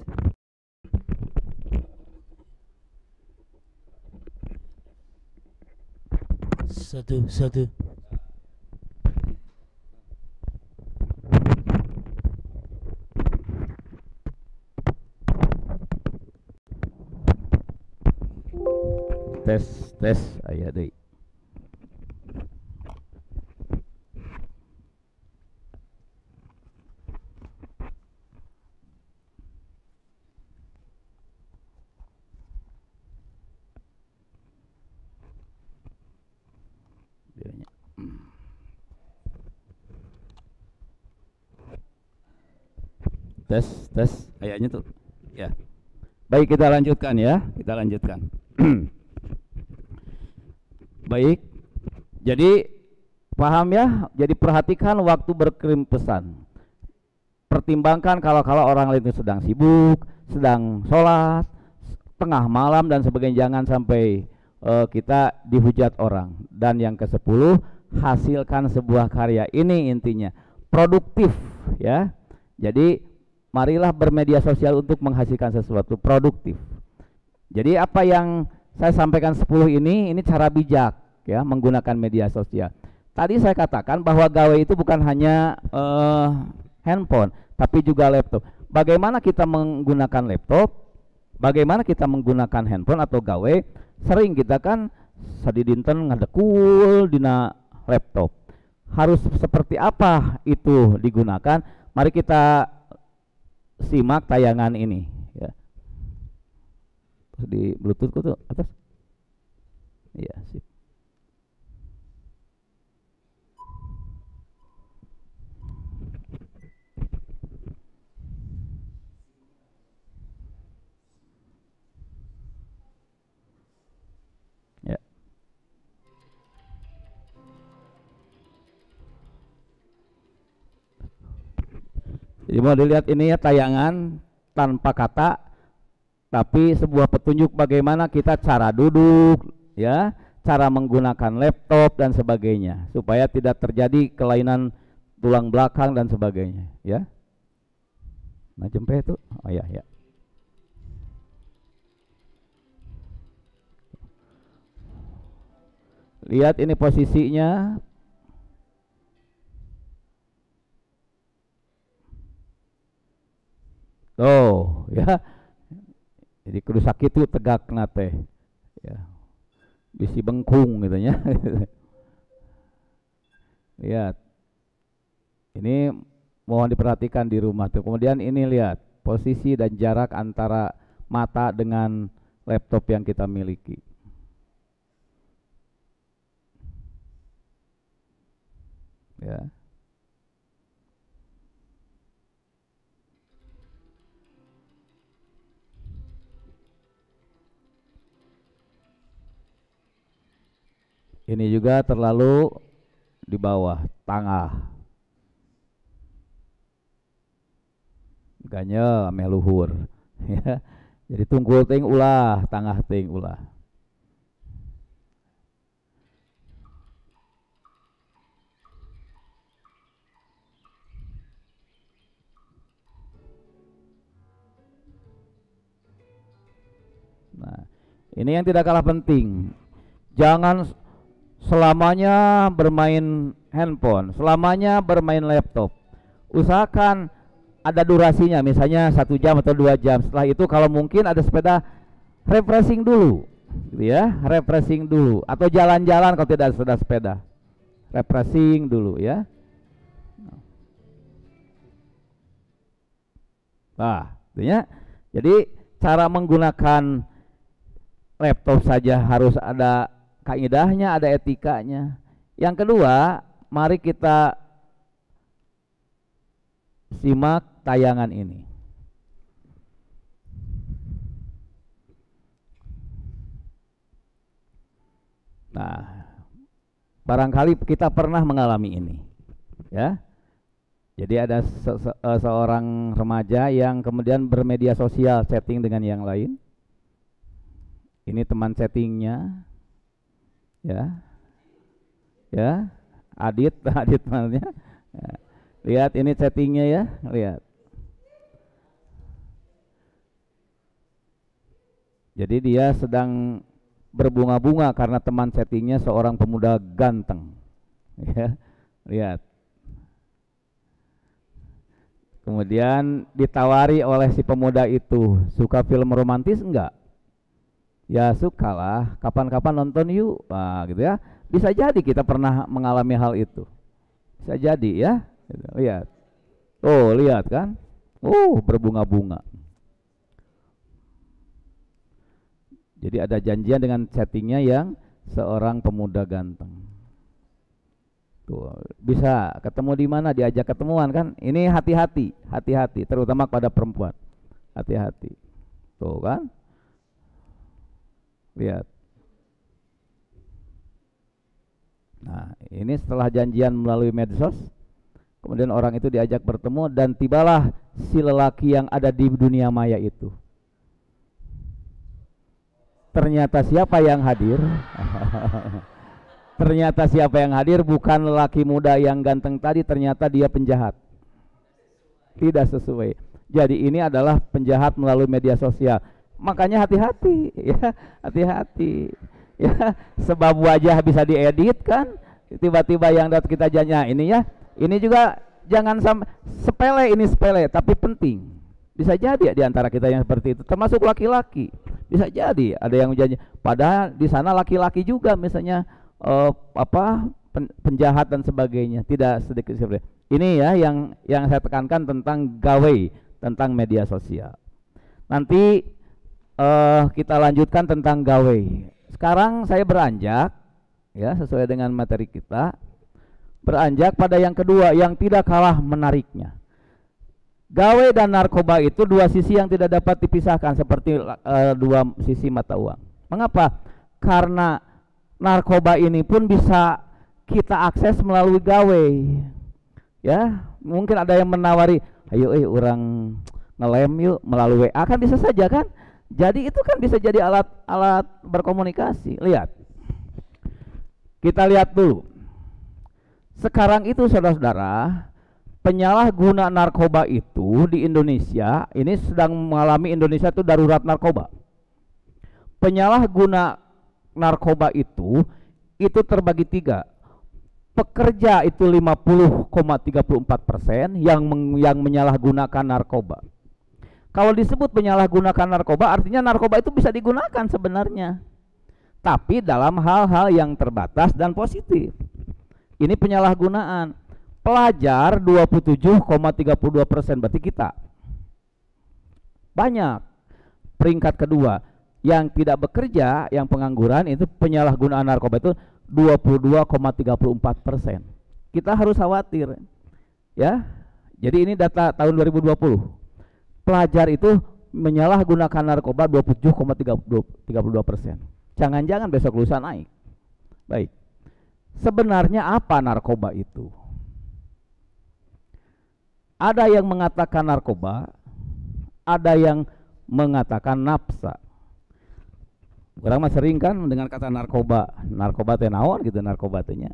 satu tes aya deui. tes, tes, kayaknya tuh. Ya. Baik, kita lanjutkan ya. Kita lanjutkan. Baik. Jadi paham ya? Jadi perhatikan waktu berkirim pesan. Pertimbangkan kalau orang lain itu sedang sibuk, sedang sholat, tengah malam dan sebagainya. Jangan sampai kita dihujat orang. Dan yang ke-10, hasilkan sebuah karya. Ini intinya produktif ya. Jadi marilah bermedia sosial untuk menghasilkan sesuatu produktif. Jadi apa yang saya sampaikan 10 ini cara bijak ya menggunakan media sosial. Tadi saya katakan bahwa gawe itu bukan hanya handphone, tapi juga laptop. Bagaimana kita menggunakan laptop? Bagaimana kita menggunakan handphone atau gawe? Sering kita kan sadidinten ngadekul dina laptop. Harus seperti apa itu digunakan? Mari kita simak tayangan ini ya. Di Bluetooth tuh atas. Iya, sip. Ya. Jadi mau dilihat ini ya tayangan tanpa kata, tapi sebuah petunjuk bagaimana kita cara duduk, ya, cara menggunakan laptop dan sebagainya, supaya tidak terjadi kelainan tulang belakang dan sebagainya, ya. Nah, jempe itu, oh ya, ya. Lihat ini posisinya. Oh ya, jadi kudu sakit tuh tegak nate, ya, bisi bengkung gitu ya. Lihat, ini mohon diperhatikan di rumah tuh. Kemudian ini lihat posisi dan jarak antara mata dengan laptop yang kita miliki. Ya. Ini juga terlalu di bawah, tengah. Ganya ame luhur. Ya. Jadi tunggul ting ulah, tengah ting ulah. Nah, ini yang tidak kalah penting. Jangan selamanya bermain handphone, selamanya bermain laptop. Usahakan ada durasinya, misalnya 1 jam atau 2 jam. Setelah itu kalau mungkin ada sepeda, refreshing dulu, gitu ya, refreshing dulu. Atau jalan-jalan kalau tidak ada sepeda, refreshing dulu ya. Nah, ya. Jadi cara menggunakan laptop saja harus ada kaidahnya, ada etikanya. Yang kedua, mari kita simak tayangan ini. Nah, barangkali kita pernah mengalami ini, ya. Jadi ada seorang remaja yang kemudian bermedia sosial, chatting dengan yang lain. Ini teman chattingnya, ya, ya, Adit, Adit namanya. Ya. Lihat ini chattingnya ya, lihat. Jadi dia sedang berbunga-bunga karena teman chattingnya seorang pemuda ganteng, ya, lihat. Kemudian ditawari oleh si pemuda itu, suka film romantis enggak? Ya sukalah, kapan-kapan nonton yuk, nah, gitu ya. Bisa jadi kita pernah mengalami hal itu, bisa jadi ya. Lihat, oh lihat kan, berbunga-bunga. Jadi ada janjian dengan chattingnya yang seorang pemuda ganteng. Tuh, bisa ketemu di mana, diajak ketemuan kan? Ini hati-hati, hati-hati, terutama pada perempuan. Hati-hati. Tuh kan? Lihat. Nah, ini setelah janjian melalui medsos, kemudian orang itu diajak bertemu dan tibalah si lelaki yang ada di dunia maya itu. Ternyata siapa yang hadir? Ternyata siapa yang hadir bukan lelaki muda yang ganteng tadi, ternyata dia penjahat. Tidak sesuai. Jadi ini adalah penjahat melalui media sosial. Makanya hati-hati ya, hati-hati. Ya, sebab wajah bisa diedit kan? Tiba-tiba yang dapat kita janjinya ini ya. Ini juga jangan sepele, ini sepele tapi penting. Bisa jadi di antara kita yang seperti itu, termasuk laki-laki. Bisa jadi ada yang janji. Padahal di sana laki-laki juga misalnya penjahat dan sebagainya, tidak sedikit seperti ini ya yang saya tekankan tentang gawe, tentang media sosial. Nanti kita lanjutkan tentang gawe. Sekarang saya beranjak ya sesuai dengan materi kita, beranjak pada yang kedua yang tidak kalah menariknya. Gawe dan narkoba itu dua sisi yang tidak dapat dipisahkan seperti dua sisi mata uang. Mengapa? Karena narkoba ini pun bisa kita akses melalui gawe. Ya, mungkin ada yang menawari, ayo orang ngelem yuk melalui WA, kan bisa saja kan? Jadi itu kan bisa jadi alat berkomunikasi. Lihat. Kita lihat dulu. Sekarang itu saudara-saudara, penyalahguna narkoba itu di Indonesia ini sedang mengalami, Indonesia itu darurat narkoba. Penyalahguna narkoba itu terbagi tiga. Pekerja itu 50,34% yang menyalahgunakan narkoba. Kalau disebut menyalahgunakan narkoba, artinya narkoba itu bisa digunakan sebenarnya, tapi dalam hal-hal yang terbatas dan positif. Ini penyalahgunaan. Pelajar 27,32%, berarti kita banyak. Peringkat kedua yang tidak bekerja, yang pengangguran, itu penyalahgunaan narkoba itu 22,34%. Kita harus khawatir ya. Jadi ini data tahun 2020. Pelajar itu menyalahgunakan narkoba 27,32%. Jangan-jangan besok lusa naik. Baik. Sebenarnya apa narkoba itu? Ada yang mengatakan narkoba, ada yang mengatakan nafsa. Orang mah sering kan mendengar kata narkoba, narkoba teh naon gitu, narkoba tehnya.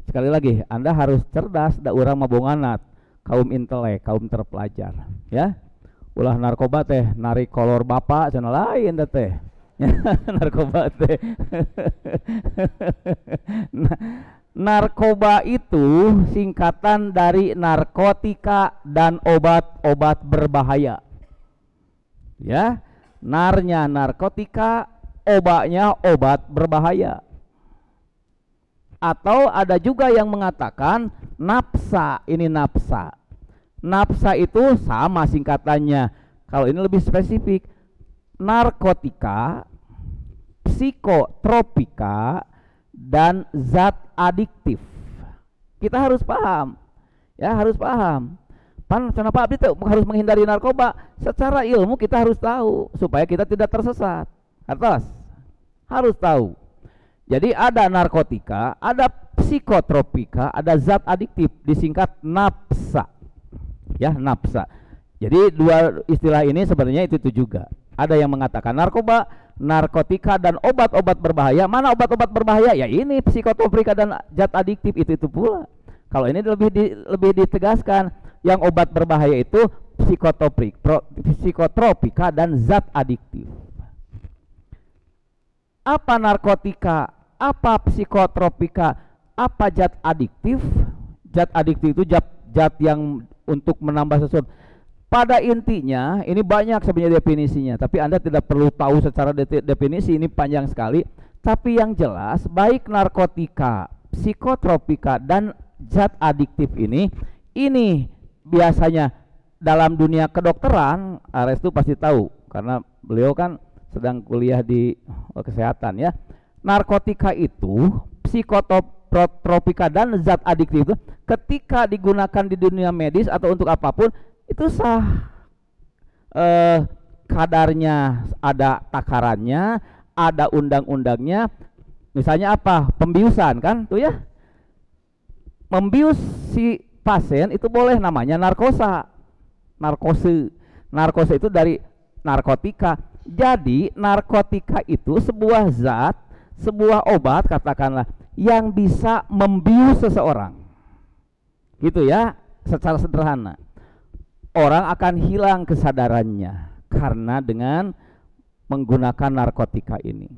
Sekali lagi, Anda harus cerdas, da urang mah bonganat, kaum intelek, kaum terpelajar, ya. Ulah narkoba teh narik kolor bapak cenah lain da teh. Narkoba teh. Narkoba itu singkatan dari narkotika dan obat-obat berbahaya. Ya, narnya narkotika, obatnya obat berbahaya. Atau ada juga yang mengatakan nafsa, ini nafsa. Nafsa itu sama singkatannya. Kalau ini lebih spesifik, narkotika, psikotropika, dan zat adiktif. Kita harus paham, ya harus paham. Kenapa abdi harus menghindari narkoba? Secara ilmu kita harus tahu supaya kita tidak tersesat. Harus tahu. Jadi ada narkotika, ada psikotropika, ada zat adiktif, disingkat nafsa. Ya, nafsa. Jadi dua istilah ini sebenarnya itu juga. Ada yang mengatakan narkoba, narkotika, dan obat-obat berbahaya. Mana obat-obat berbahaya? Ya ini psikotropika dan zat adiktif, itu pula. Kalau ini lebih ditegaskan, yang obat berbahaya itu psikotropika dan zat adiktif. Apa narkotika? Apa psikotropika? Apa zat adiktif? Zat adiktif itu zat yang untuk menambah sesuatu. Pada intinya ini banyak sebenarnya definisinya, tapi Anda tidak perlu tahu secara definisi, ini panjang sekali. Tapi yang jelas baik narkotika, psikotropika, dan zat adiktif ini biasanya dalam dunia kedokteran, Arestu pasti tahu karena beliau kan sedang kuliah di kesehatan ya. Narkotika itu, psikotropika dan zat adiktif itu ketika digunakan di dunia medis atau untuk apapun itu sah. Kadarnya ada takarannya, ada undang-undangnya. Misalnya apa? Pembiusan kan tuh ya. Membius si pasien itu boleh, namanya narkosa. Narkose itu dari narkotika. Jadi narkotika itu sebuah zat, sebuah obat katakanlah yang bisa membius seseorang. Gitu ya, secara sederhana. Orang akan hilang kesadarannya karena dengan menggunakan narkotika ini.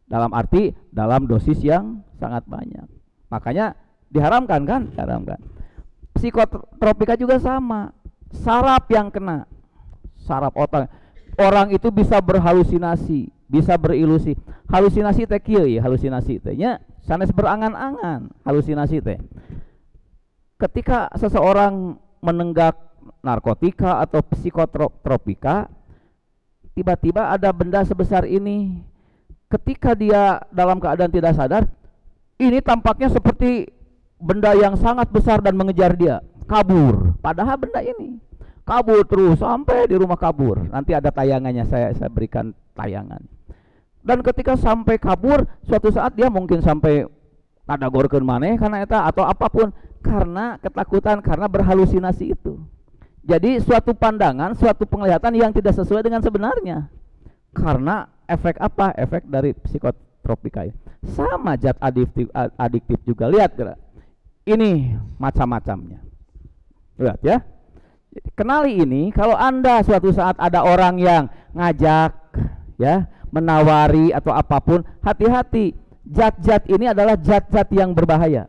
Dalam arti dalam dosis yang sangat banyak. Makanya diharamkan kan? Diharamkan. Psikotropika juga sama. Saraf yang kena, saraf otak. Orang itu bisa berhalusinasi, bisa berilusi. Halusinasi teh kieu ya, halusinasi teh nya sanes berangan-angan, halusinasi teh. Ketika seseorang menenggak narkotika atau psikotropika, tiba-tiba ada benda sebesar ini. Ketika dia dalam keadaan tidak sadar, ini tampaknya seperti benda yang sangat besar dan mengejar dia, kabur. Padahal benda ini kabur terus sampai di rumah kabur. Nanti ada tayangannya, saya berikan tayangan. Dan ketika sampai kabur, suatu saat dia mungkin sampai ada gorkeun maneh karena eta atau apapun, karena ketakutan, karena berhalusinasi itu. Jadi suatu pandangan, suatu penglihatan yang tidak sesuai dengan sebenarnya. Karena efek apa? Efek dari psikotropika. Sama zat adiktif juga. Lihat gerak. Ini macam-macamnya. Lihat ya. Kenali ini, kalau Anda suatu saat ada orang yang ngajak ya, menawari atau apapun, hati-hati. Zat-zat ini adalah zat-zat yang berbahaya.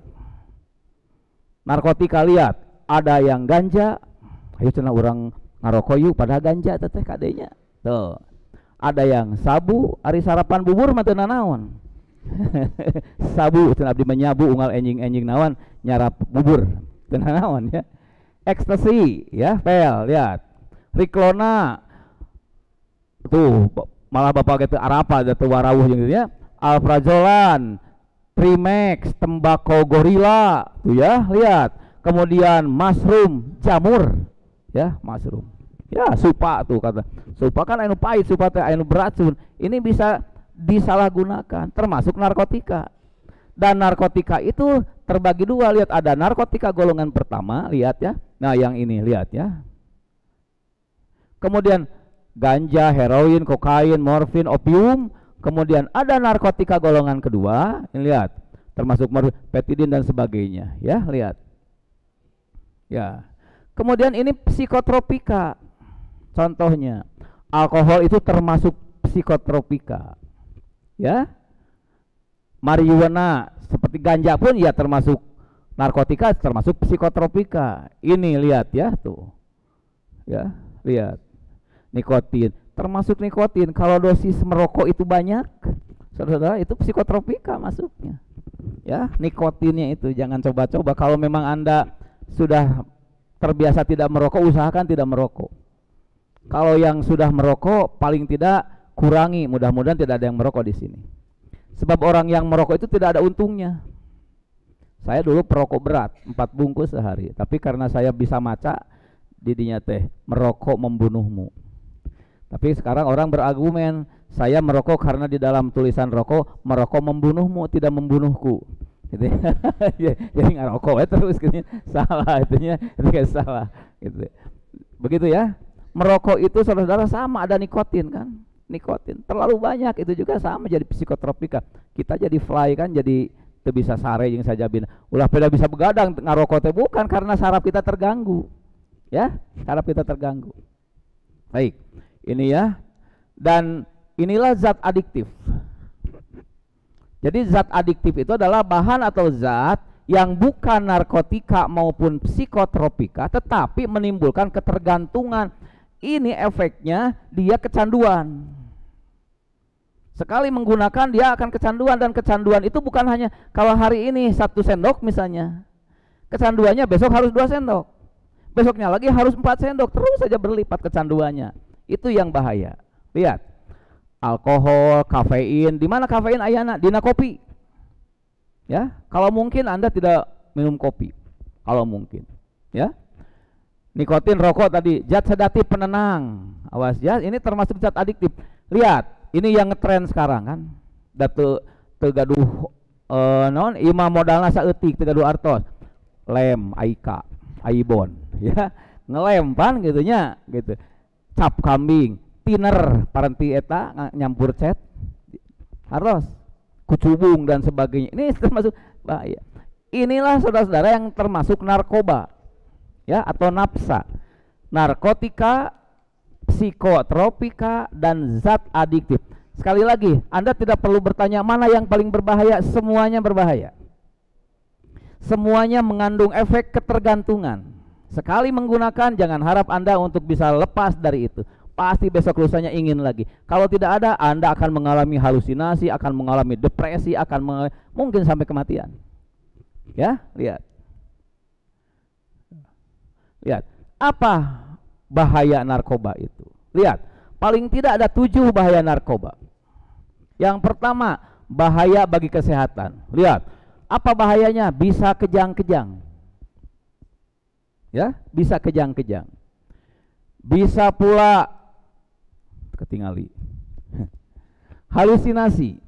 Narkotika, lihat, ada yang ganja. Ayo cenah orang ngarokok yuk, padahal ganja teteh kadenya. Tuh. Ada yang sabu, ari sarapan bubur mah teu nanaon. Sabu cenah abdi menyabu unggal enjing-enjing naon nyarap bubur. Teu nanaon ya. Ekstasi ya, pel, lihat. Riklona. Tuh, malah bapak gitu arapa da teu warawuh jeung gitu ya. Alprazolam, Primex, tembakau gorila, tuh ya, lihat. Kemudian mushroom, jamur. Ya, mushroom. Ya, supa tuh kata. Supa kan anu pahit, supa teh anu beracun. Ini bisa disalahgunakan, termasuk narkotika. Dan narkotika itu terbagi dua, lihat, ada narkotika golongan pertama, lihat ya. Nah, yang ini lihat ya. Kemudian ganja, heroin, kokain, morfin, opium. Kemudian ada narkotika golongan kedua, ini lihat, termasuk petidin dan sebagainya, ya, lihat. Ya. Kemudian ini psikotropika. Contohnya, alkohol itu termasuk psikotropika. Ya. Marijuana seperti ganja pun ya termasuk narkotika, termasuk psikotropika. Ini lihat ya tuh. Ya, lihat. Nikotin, termasuk nikotin. Kalau dosis merokok itu banyak, saudara, itu psikotropika masuknya. Ya, nikotinnya itu jangan coba-coba. Kalau memang Anda sudah terbiasa tidak merokok, usahakan tidak merokok. Kalau yang sudah merokok, paling tidak kurangi. Mudah-mudahan tidak ada yang merokok di sini. Sebab orang yang merokok itu tidak ada untungnya. Saya dulu perokok berat, 4 bungkus sehari. Tapi karena saya bisa maca, didinya teh merokok membunuhmu. Tapi sekarang orang berargumen, saya merokok karena di dalam tulisan rokok, merokok membunuhmu, tidak membunuhku. Gitu ya. Jadi ngarokok ya terus gitu. Salah itunya, itu kayak salah gitu. Begitu ya. Merokok itu saudara sama, ada nikotin kan. Nikotin terlalu banyak itu juga sama jadi psikotropika. Kita jadi fly kan, jadi teu bisa sare jeung sajabina. Ulah pada bisa begadang ngarokok teh bukan karena saraf kita terganggu. Ya, saraf kita terganggu. Baik. Ini ya. Dan inilah zat adiktif. Jadi zat adiktif itu adalah bahan atau zat yang bukan narkotika maupun psikotropika tetapi menimbulkan ketergantungan. Ini efeknya dia kecanduan. Sekali menggunakan dia akan kecanduan, dan kecanduan itu bukan hanya kalau hari ini 1 sendok misalnya. Kecanduannya besok harus 2 sendok. Besoknya lagi harus 4 sendok, terus saja berlipat kecanduannya. Itu yang bahaya. Lihat. Alkohol, kafein, di mana kafein ayana? Dina kopi. Ya, kalau mungkin Anda tidak minum kopi, kalau mungkin, ya. Nikotin, rokok tadi, zat sedatif penenang, awas ya, ini termasuk zat adiktif. Lihat, ini yang ngetren sekarang kan, datu tegaduh non imam modalna saeutik tegaduh artos, lem, aika, aibon, ya, ngelem pan gitunya, gitu, cap kambing, thinner, paranti eta nyampur cet, harus kucubung dan sebagainya. Ini termasuk bahaya. Inilah saudara-saudara yang termasuk narkoba, ya, atau nafsa, narkotika, psikotropika, dan zat adiktif. Sekali lagi, Anda tidak perlu bertanya mana yang paling berbahaya, semuanya berbahaya. Semuanya mengandung efek ketergantungan. Sekali menggunakan, jangan harap Anda untuk bisa lepas dari itu. Pasti besok lusanya ingin lagi. Kalau tidak ada, Anda akan mengalami halusinasi, akan mengalami depresi, mungkin sampai kematian. Ya, lihat. Lihat, apa bahaya narkoba itu? Lihat, paling tidak ada 7 bahaya narkoba. Yang pertama, bahaya bagi kesehatan. Lihat, apa bahayanya? Bisa kejang-kejang. Ya, bisa kejang-kejang. Bisa pula ketingali halusinasi,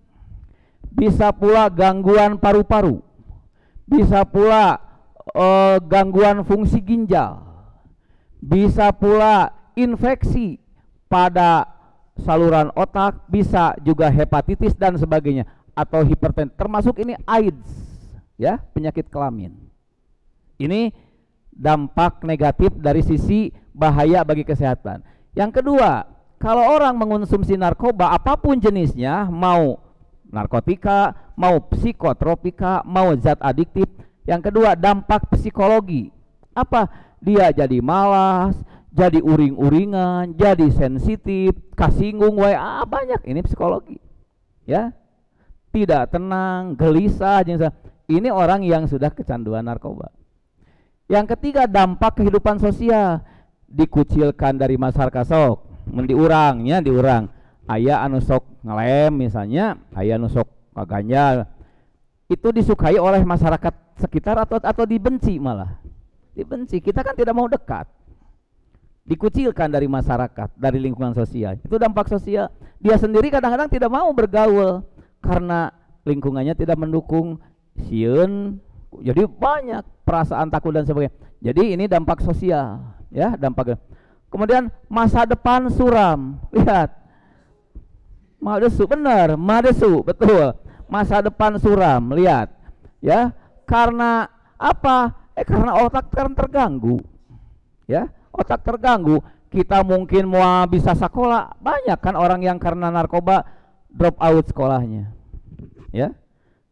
bisa pula gangguan paru-paru, bisa pula gangguan fungsi ginjal, bisa pula infeksi pada saluran otak, bisa juga hepatitis dan sebagainya, atau hipertensi, termasuk ini AIDS, ya, penyakit kelamin. Ini dampak negatif dari sisi bahaya bagi kesehatan. Yang kedua, kalau orang mengonsumsi narkoba apapun jenisnya, mau narkotika, mau psikotropika, mau zat adiktif, yang kedua dampak psikologi. Apa? Dia jadi malas, jadi uring-uringan, jadi sensitif, kasinggung, banyak. Ini psikologi, ya, tidak tenang, gelisah, ini orang yang sudah kecanduan narkoba. Yang ketiga, dampak kehidupan sosial, dikucilkan dari masyarakat sok. Diurangnya diurang, aya anu sok ngelem misalnya, aya anu sok kaganja, itu disukai oleh masyarakat sekitar atau dibenci, malah dibenci. Kita kan tidak mau dekat, dikucilkan dari masyarakat, dari lingkungan sosial. Itu dampak sosial. Dia sendiri kadang-kadang tidak mau bergaul karena lingkungannya tidak mendukung, sieun, jadi banyak perasaan takut dan sebagainya. Jadi ini dampak sosial, ya, dampak. Kemudian masa depan suram. Lihat, madesu, benar, madesu, betul, masa depan suram. Lihat, ya, karena apa? Karena otak kan terganggu, ya, otak terganggu. Kita mungkin mau bisa sekolah, banyak kan orang yang karena narkoba drop out sekolahnya, ya,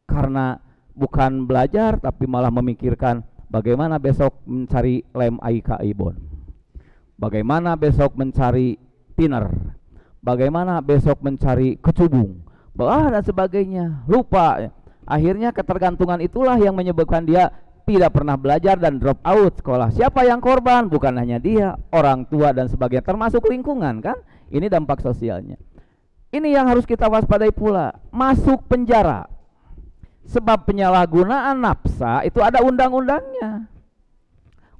karena bukan belajar tapi malah memikirkan bagaimana besok mencari lem aika ibon, bagaimana besok mencari thinner, bagaimana besok mencari kecubung, dan sebagainya. Lupa. Akhirnya ketergantungan itulah yang menyebabkan dia tidak pernah belajar dan drop out sekolah. Siapa yang korban? Bukan hanya dia, orang tua dan sebagainya, termasuk lingkungan kan. Ini dampak sosialnya. Ini yang harus kita waspadai pula. Masuk penjara sebab penyalahgunaan nafsa itu ada undang-undangnya.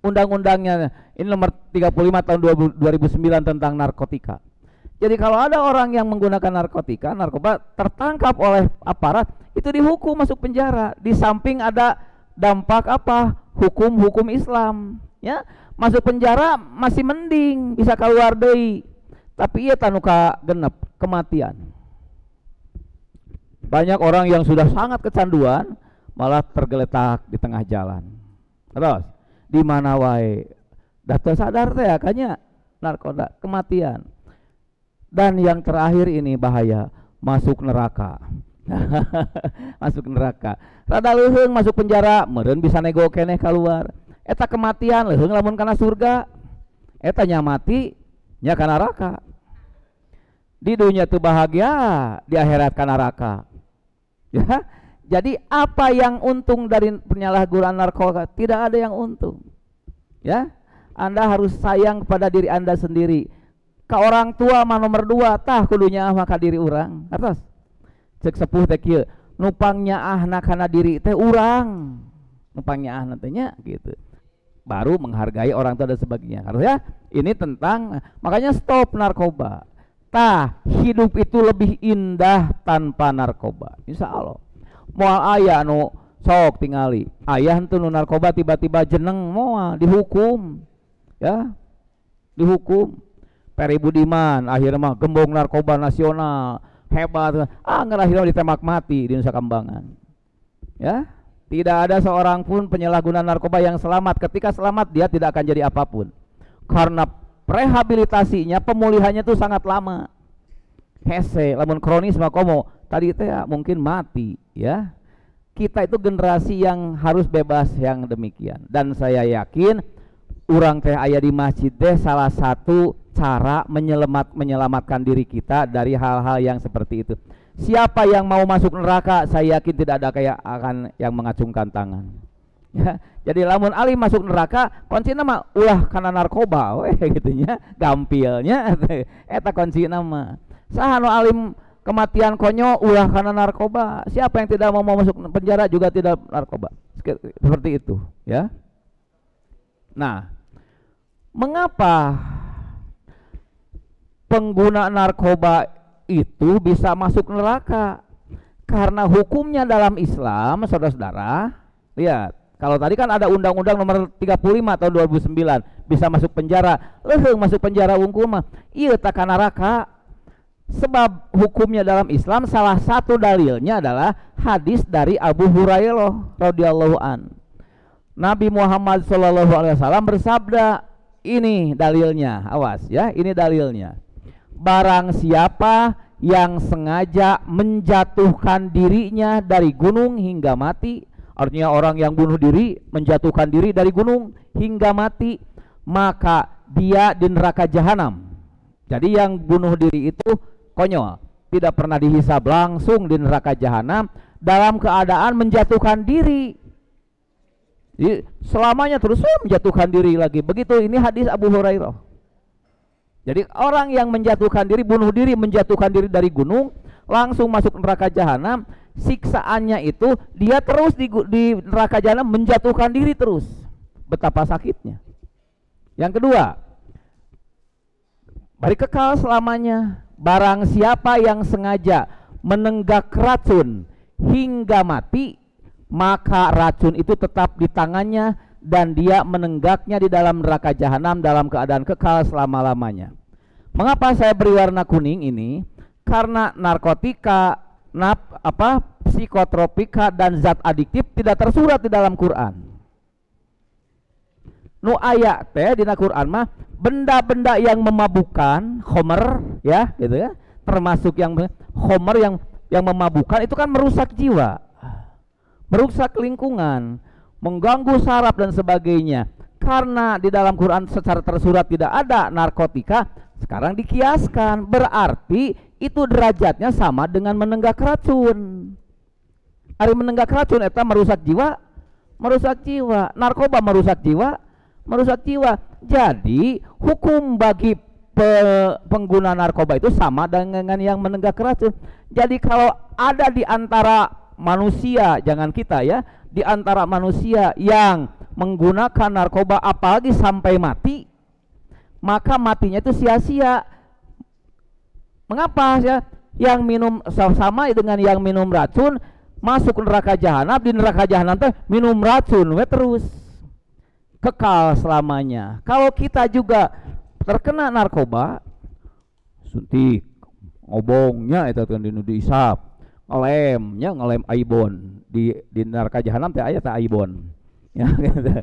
Undang-undangnya ini nomor 35 tahun 2009 tentang narkotika. Jadi kalau ada orang yang menggunakan narkotika, narkoba, tertangkap oleh aparat, itu dihukum masuk penjara. Di samping ada dampak apa? Hukum Islam, ya. Masuk penjara masih mending, bisa keluar deui. Tapi ieu tanuka genep, kematian. Banyak orang yang sudah sangat kecanduan malah tergeletak di tengah jalan. Terus di mana wae data sadar teh akanya narkoba, kematian. Dan yang terakhir ini bahaya, masuk neraka. Masuk neraka. Rada leuheung masuk penjara, meureun bisa nego keneh keluar. Eta kematian leuheung lamun kana surga. Eta nya mati nya kana neraka. Di dunia tuh bahagia, di akhirat kana neraka. Ya. Jadi apa yang untung dari penyalahgunaan narkoba? Tidak ada yang untung. Ya. Anda harus sayang kepada diri Anda sendiri. Ka orang tua mah nomor 2 tah kudunya mah ka diri urang. Atas. Cek sepuh teh kieu, nupangnya ahna kana diri teh urang, nupangnya ahna teh nya gitu, baru menghargai orang tua dan sebagainya. Harusnya ini tentang, makanya stop narkoba. Hidup itu lebih indah tanpa narkoba, insya Allah. Moal ayah nu sok tingali ayah itu nu narkoba tiba-tiba jeneng moal dihukum, ya dihukum. Peri Budiman akhirnya mah gembong narkoba nasional hebat, akhirnya ditembak mati di Nusa Kambangan. Ya, tidak ada seorang pun penyalahguna narkoba yang selamat. Ketika selamat dia tidak akan jadi apapun, karena rehabilitasinya, pemulihannya itu sangat lama. Hese lamun kronis mah komo tadi teh ya, mungkin mati. Ya, kita itu generasi yang harus bebas yang demikian. Dan saya yakin urang teh aya di masjid teh salah satu cara menyelamatkan diri kita dari hal-hal yang seperti itu. Siapa yang mau masuk neraka, saya yakin tidak ada kayak akan yang mengacungkan tangan. Ya, jadi lamun alim masuk neraka, kuncina mah ulah karena narkoba, weh gitunya, gampilnya, eta kuncina mah. Saha nu alim kematian konyo ulah karena narkoba. Siapa yang tidak mau masuk penjara juga tidak narkoba. Seperti itu, ya. Nah, mengapa pengguna narkoba itu bisa masuk neraka? Karena hukumnya dalam Islam, saudara-saudara, lihat, kalau tadi kan ada undang-undang nomor 35 tahun 2009 bisa masuk penjara, masuk penjara wungkul mah iya tak neraka. Sebab hukumnya dalam Islam salah satu dalilnya adalah hadis dari Abu Hurairah radhiyallahu an. Nabi Muhammad SAW bersabda, ini dalilnya, awas ya, ini dalilnya. Barang siapa yang sengaja menjatuhkan dirinya dari gunung hingga mati, artinya orang yang bunuh diri menjatuhkan diri dari gunung hingga mati, maka dia di neraka jahanam. Jadi yang bunuh diri itu konyol, tidak pernah dihisab, langsung di neraka jahanam dalam keadaan menjatuhkan diri. Jadi selamanya terus menjatuhkan diri lagi. Begitu, ini hadis Abu Hurairah. Jadi orang yang menjatuhkan diri, bunuh diri, menjatuhkan diri dari gunung, langsung masuk neraka jahanam. Siksaannya itu dia terus di neraka jahanam menjatuhkan diri terus. Betapa sakitnya. Yang kedua, bari kekal selamanya. Barang siapa yang sengaja menenggak racun hingga mati, maka racun itu tetap di tangannya dan dia menenggaknya di dalam neraka jahanam dalam keadaan kekal selama-lamanya. Mengapa saya beri warna kuning ini? Karena narkotika, psikotropika dan zat adiktif tidak tersurat di dalam Quran. Nu aya teh dina Quran mah benda-benda yang memabukkan, khomer ya, gitu ya. Termasuk yang khomer yang memabukkan itu kan merusak jiwa, merusak lingkungan, mengganggu saraf dan sebagainya. Karena di dalam Quran secara tersurat tidak ada narkotika, sekarang dikiaskan, berarti itu derajatnya sama dengan menenggak racun. Ari menenggak racun eta merusak jiwa, merusak jiwa. Narkoba merusak jiwa, merusak jiwa. Jadi hukum bagi pengguna narkoba itu sama dengan yang menenggak racun. Jadi kalau ada di antara manusia, jangan kita ya, di antara manusia yang menggunakan narkoba apalagi sampai mati, maka matinya itu sia-sia. Mengapa ya? Yang minum sama dengan yang minum racun masuk neraka jahanam, di neraka jahanam teh minum racun we terus kekal selamanya. Kalau kita juga terkena narkoba, suntik, ngobongnya itu kan diisap, ngelem aibon di neraka jahanam teh aya teh aibon. Ya, gitu.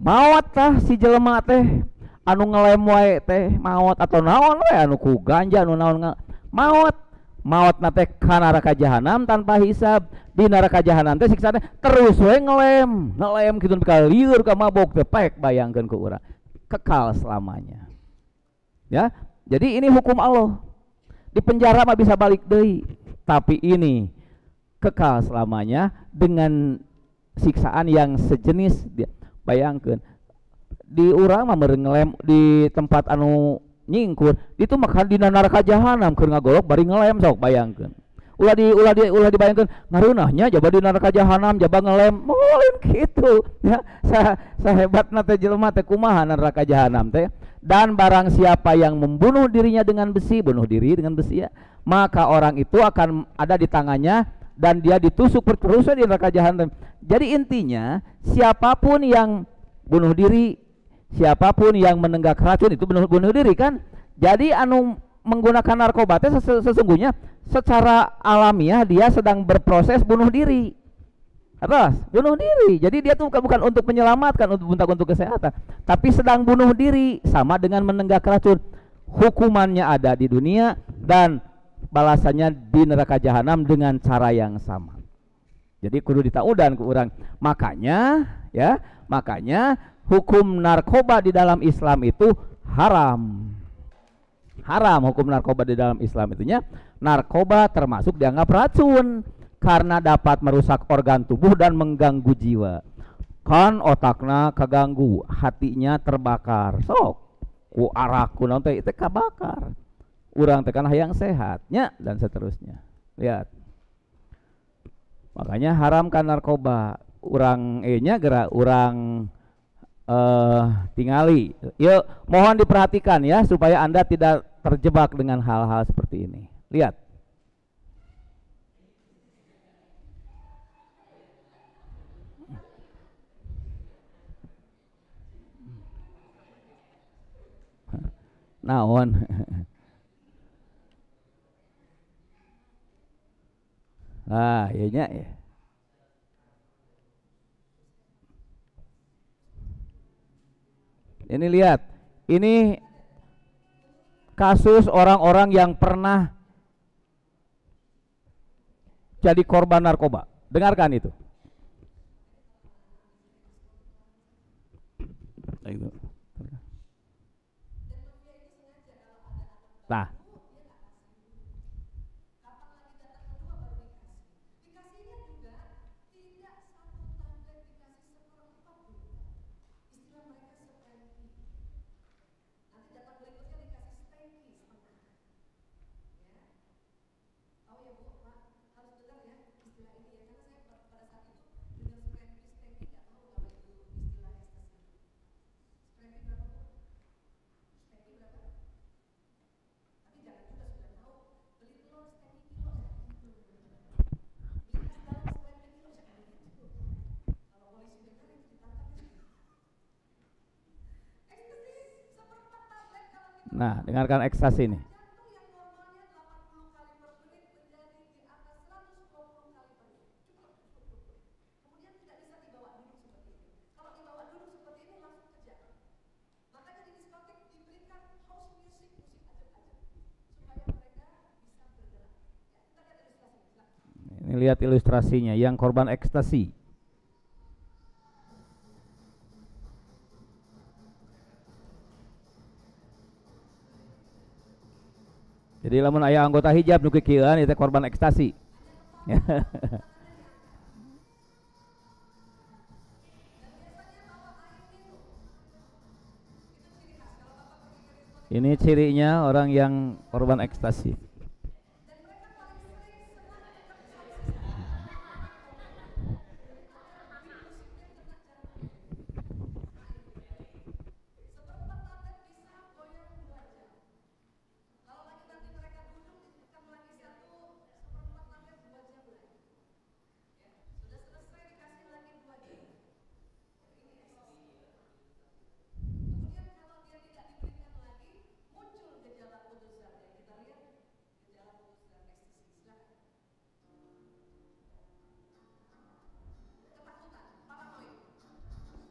Maot tah si jelema teh anu ngelem wae teh maot atau naon wae anu ku ganja anu naon maot na teh ka neraka jahanam tanpa hisab. Di neraka jahanam teh siksana terus we ngelem kitu ka lieur ka mabok teh pek bayangkeun ku urang kekal selamanya. Ya, jadi ini hukum Allah. Di penjara mah bisa balik deui, tapi ini kekal selamanya dengan siksaan yang sejenis. Bayangkeun di urang mah meureun ngelem di tempat anu nyingkur itu mah di neraka jahanam keur ngagolok bari ngelem sok bayangkeun. Ulah dibayangkan ngarunahnya jaba di neraka jahanam jaba ngelem lain gitu ya. Sahebat teh jelema teh kumaha neraka jahanam teh. Dan barang siapa yang membunuh dirinya dengan besi, bunuh diri dengan besi ya, maka orang itu akan ada di tangannya dan dia ditusuk terusnya di neraka jahanam. Jadi intinya siapapun yang bunuh diri, siapapun yang menenggak racun itu bunuh diri kan. Jadi anu menggunakan narkoba teh sesungguhnya secara alamiah dia sedang berproses bunuh diri. Terus bunuh diri. Jadi dia tuh bukan untuk menyelamatkan, untuk kesehatan, tapi sedang bunuh diri, sama dengan menenggak racun. Hukumannya ada di dunia dan balasannya di neraka jahanam dengan cara yang sama. Jadi kudu ditaudan ke orang. Makanya hukum narkoba di dalam Islam itu haram. Haram hukum narkoba di dalam Islam itunya. Narkoba termasuk dianggap racun karena dapat merusak organ tubuh dan mengganggu jiwa. Kan otakna kaganggu, hatinya terbakar. Sok ku arak ku naon teh teh kabakar. Urang teh kan hayang sehatnya dan seterusnya. Lihat. Makanya haramkan narkoba. Urang urang tingali. Yuk, mohon diperhatikan ya supaya Anda tidak terjebak dengan hal-hal seperti ini. Lihat. Naon. Nah, iya ya. Ini lihat, ini kasus orang-orang yang pernah jadi korban narkoba. Dengarkan itu. Nah, dengarkan ekstasi ini. Ini lihat ilustrasinya, yang korban ekstasi. Jadi lamun aya anggota hijab nu kieuan itu korban ekstasi. Ini cirinya orang yang korban ekstasi.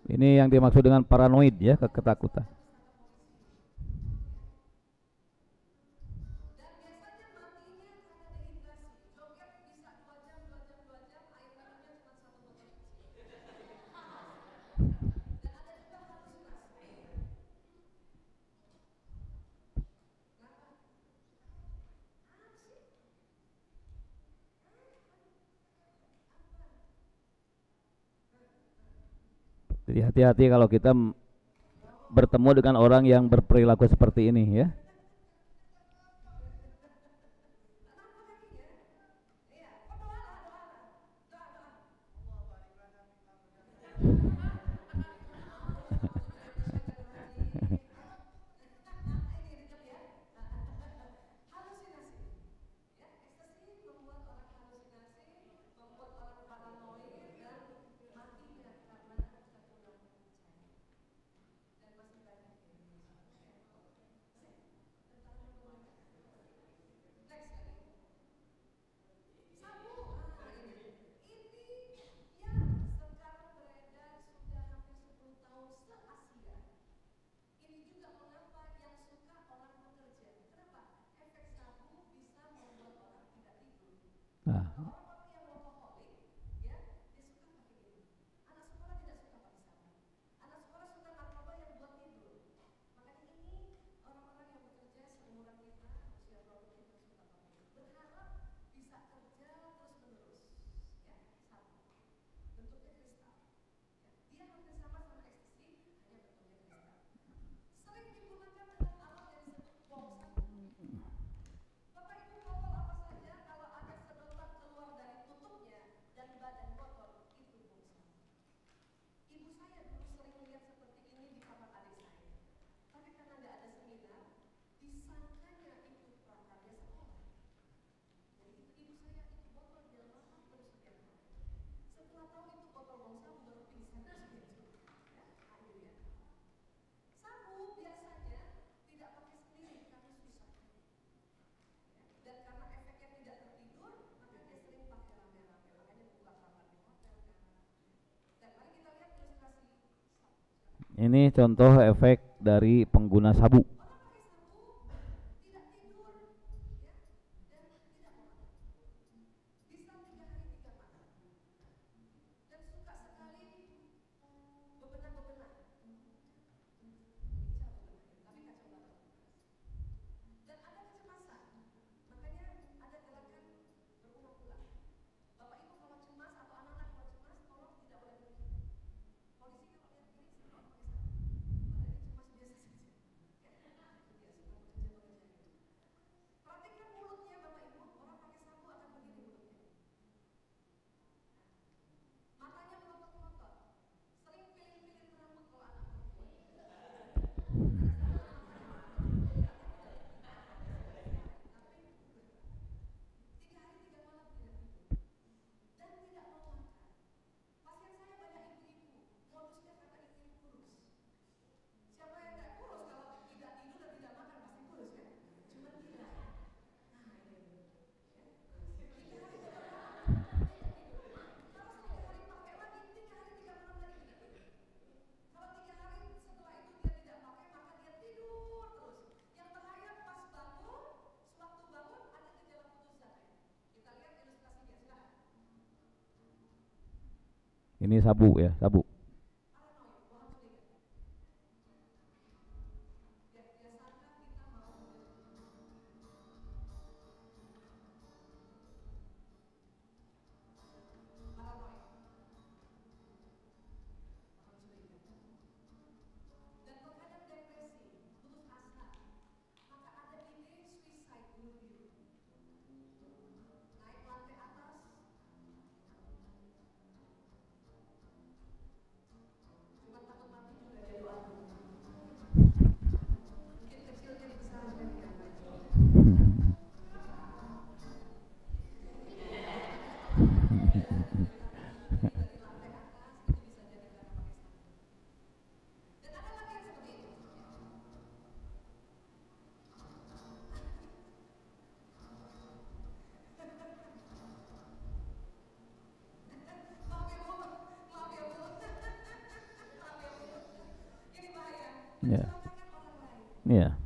Ini yang dimaksud dengan paranoid ya, ketakutan. Jadi hati-hati kalau kita bertemu dengan orang yang berperilaku seperti ini ya. Nah, ini contoh efek dari pengguna sabu. Ini sabu ya, sabu. Ya. Ya.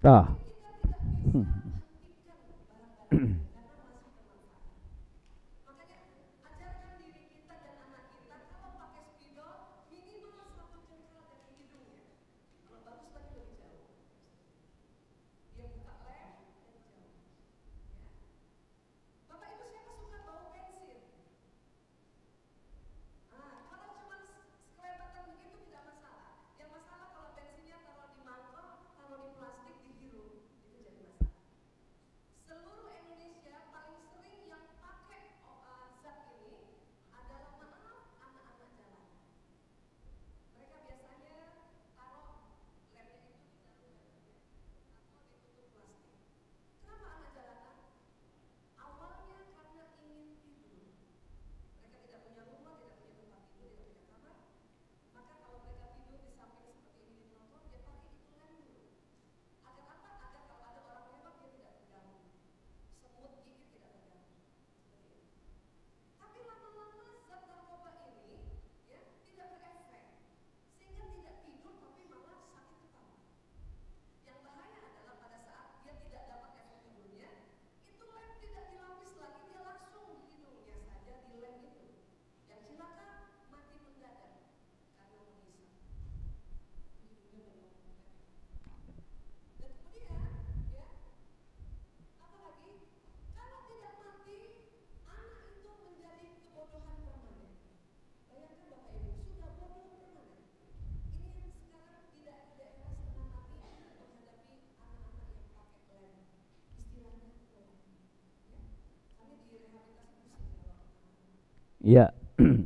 Tah. Iya,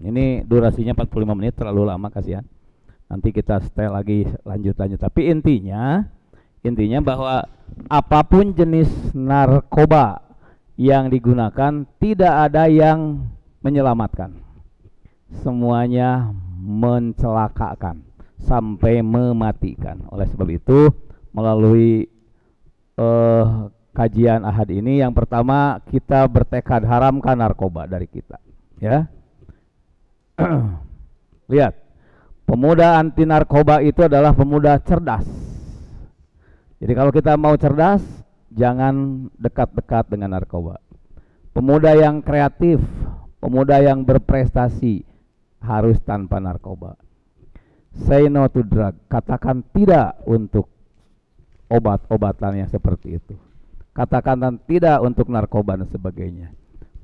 ini durasinya 45 menit, terlalu lama kasihan. Nanti kita stay lagi lanjut. Tapi intinya bahwa apapun jenis narkoba yang digunakan tidak ada yang menyelamatkan. Semuanya mencelakakan sampai mematikan. Oleh sebab itu, melalui kajian Ahad ini, yang pertama kita bertekad haramkan narkoba dari kita. Ya, lihat, pemuda anti narkoba itu adalah pemuda cerdas. Jadi kalau kita mau cerdas, jangan dekat-dekat dengan narkoba. Pemuda yang kreatif, pemuda yang berprestasi harus tanpa narkoba. Say no to drug, katakan tidak untuk obat-obatan yang seperti itu. Katakan tidak untuk narkoba dan sebagainya.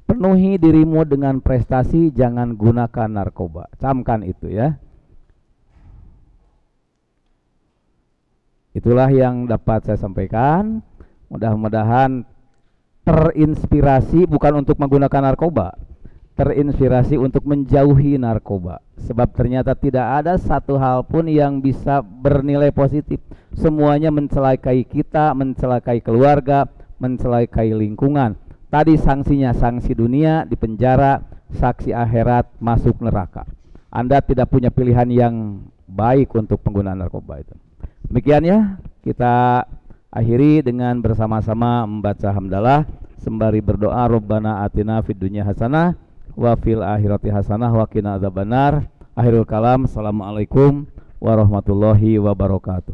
Penuhi dirimu dengan prestasi, jangan gunakan narkoba. Camkan itu ya. Itulah yang dapat saya sampaikan. Mudah-mudahan terinspirasi bukan untuk menggunakan narkoba, terinspirasi untuk menjauhi narkoba. Sebab ternyata tidak ada satu hal pun yang bisa bernilai positif. Semuanya mencelakai kita, mencelakai keluarga, mencelakai lingkungan. Tadi sanksinya sanksi dunia di penjara, saksi akhirat masuk neraka. Anda tidak punya pilihan yang baik untuk penggunaan narkoba itu. Demikian ya, kita akhiri dengan bersama-sama membaca hamdalah sembari berdoa, Rabbana atina fid dunya hasanah wa fil akhirati hasanah wa qina adzabannar. Akhirul kalam, assalamualaikum warahmatullahi wabarakatuh.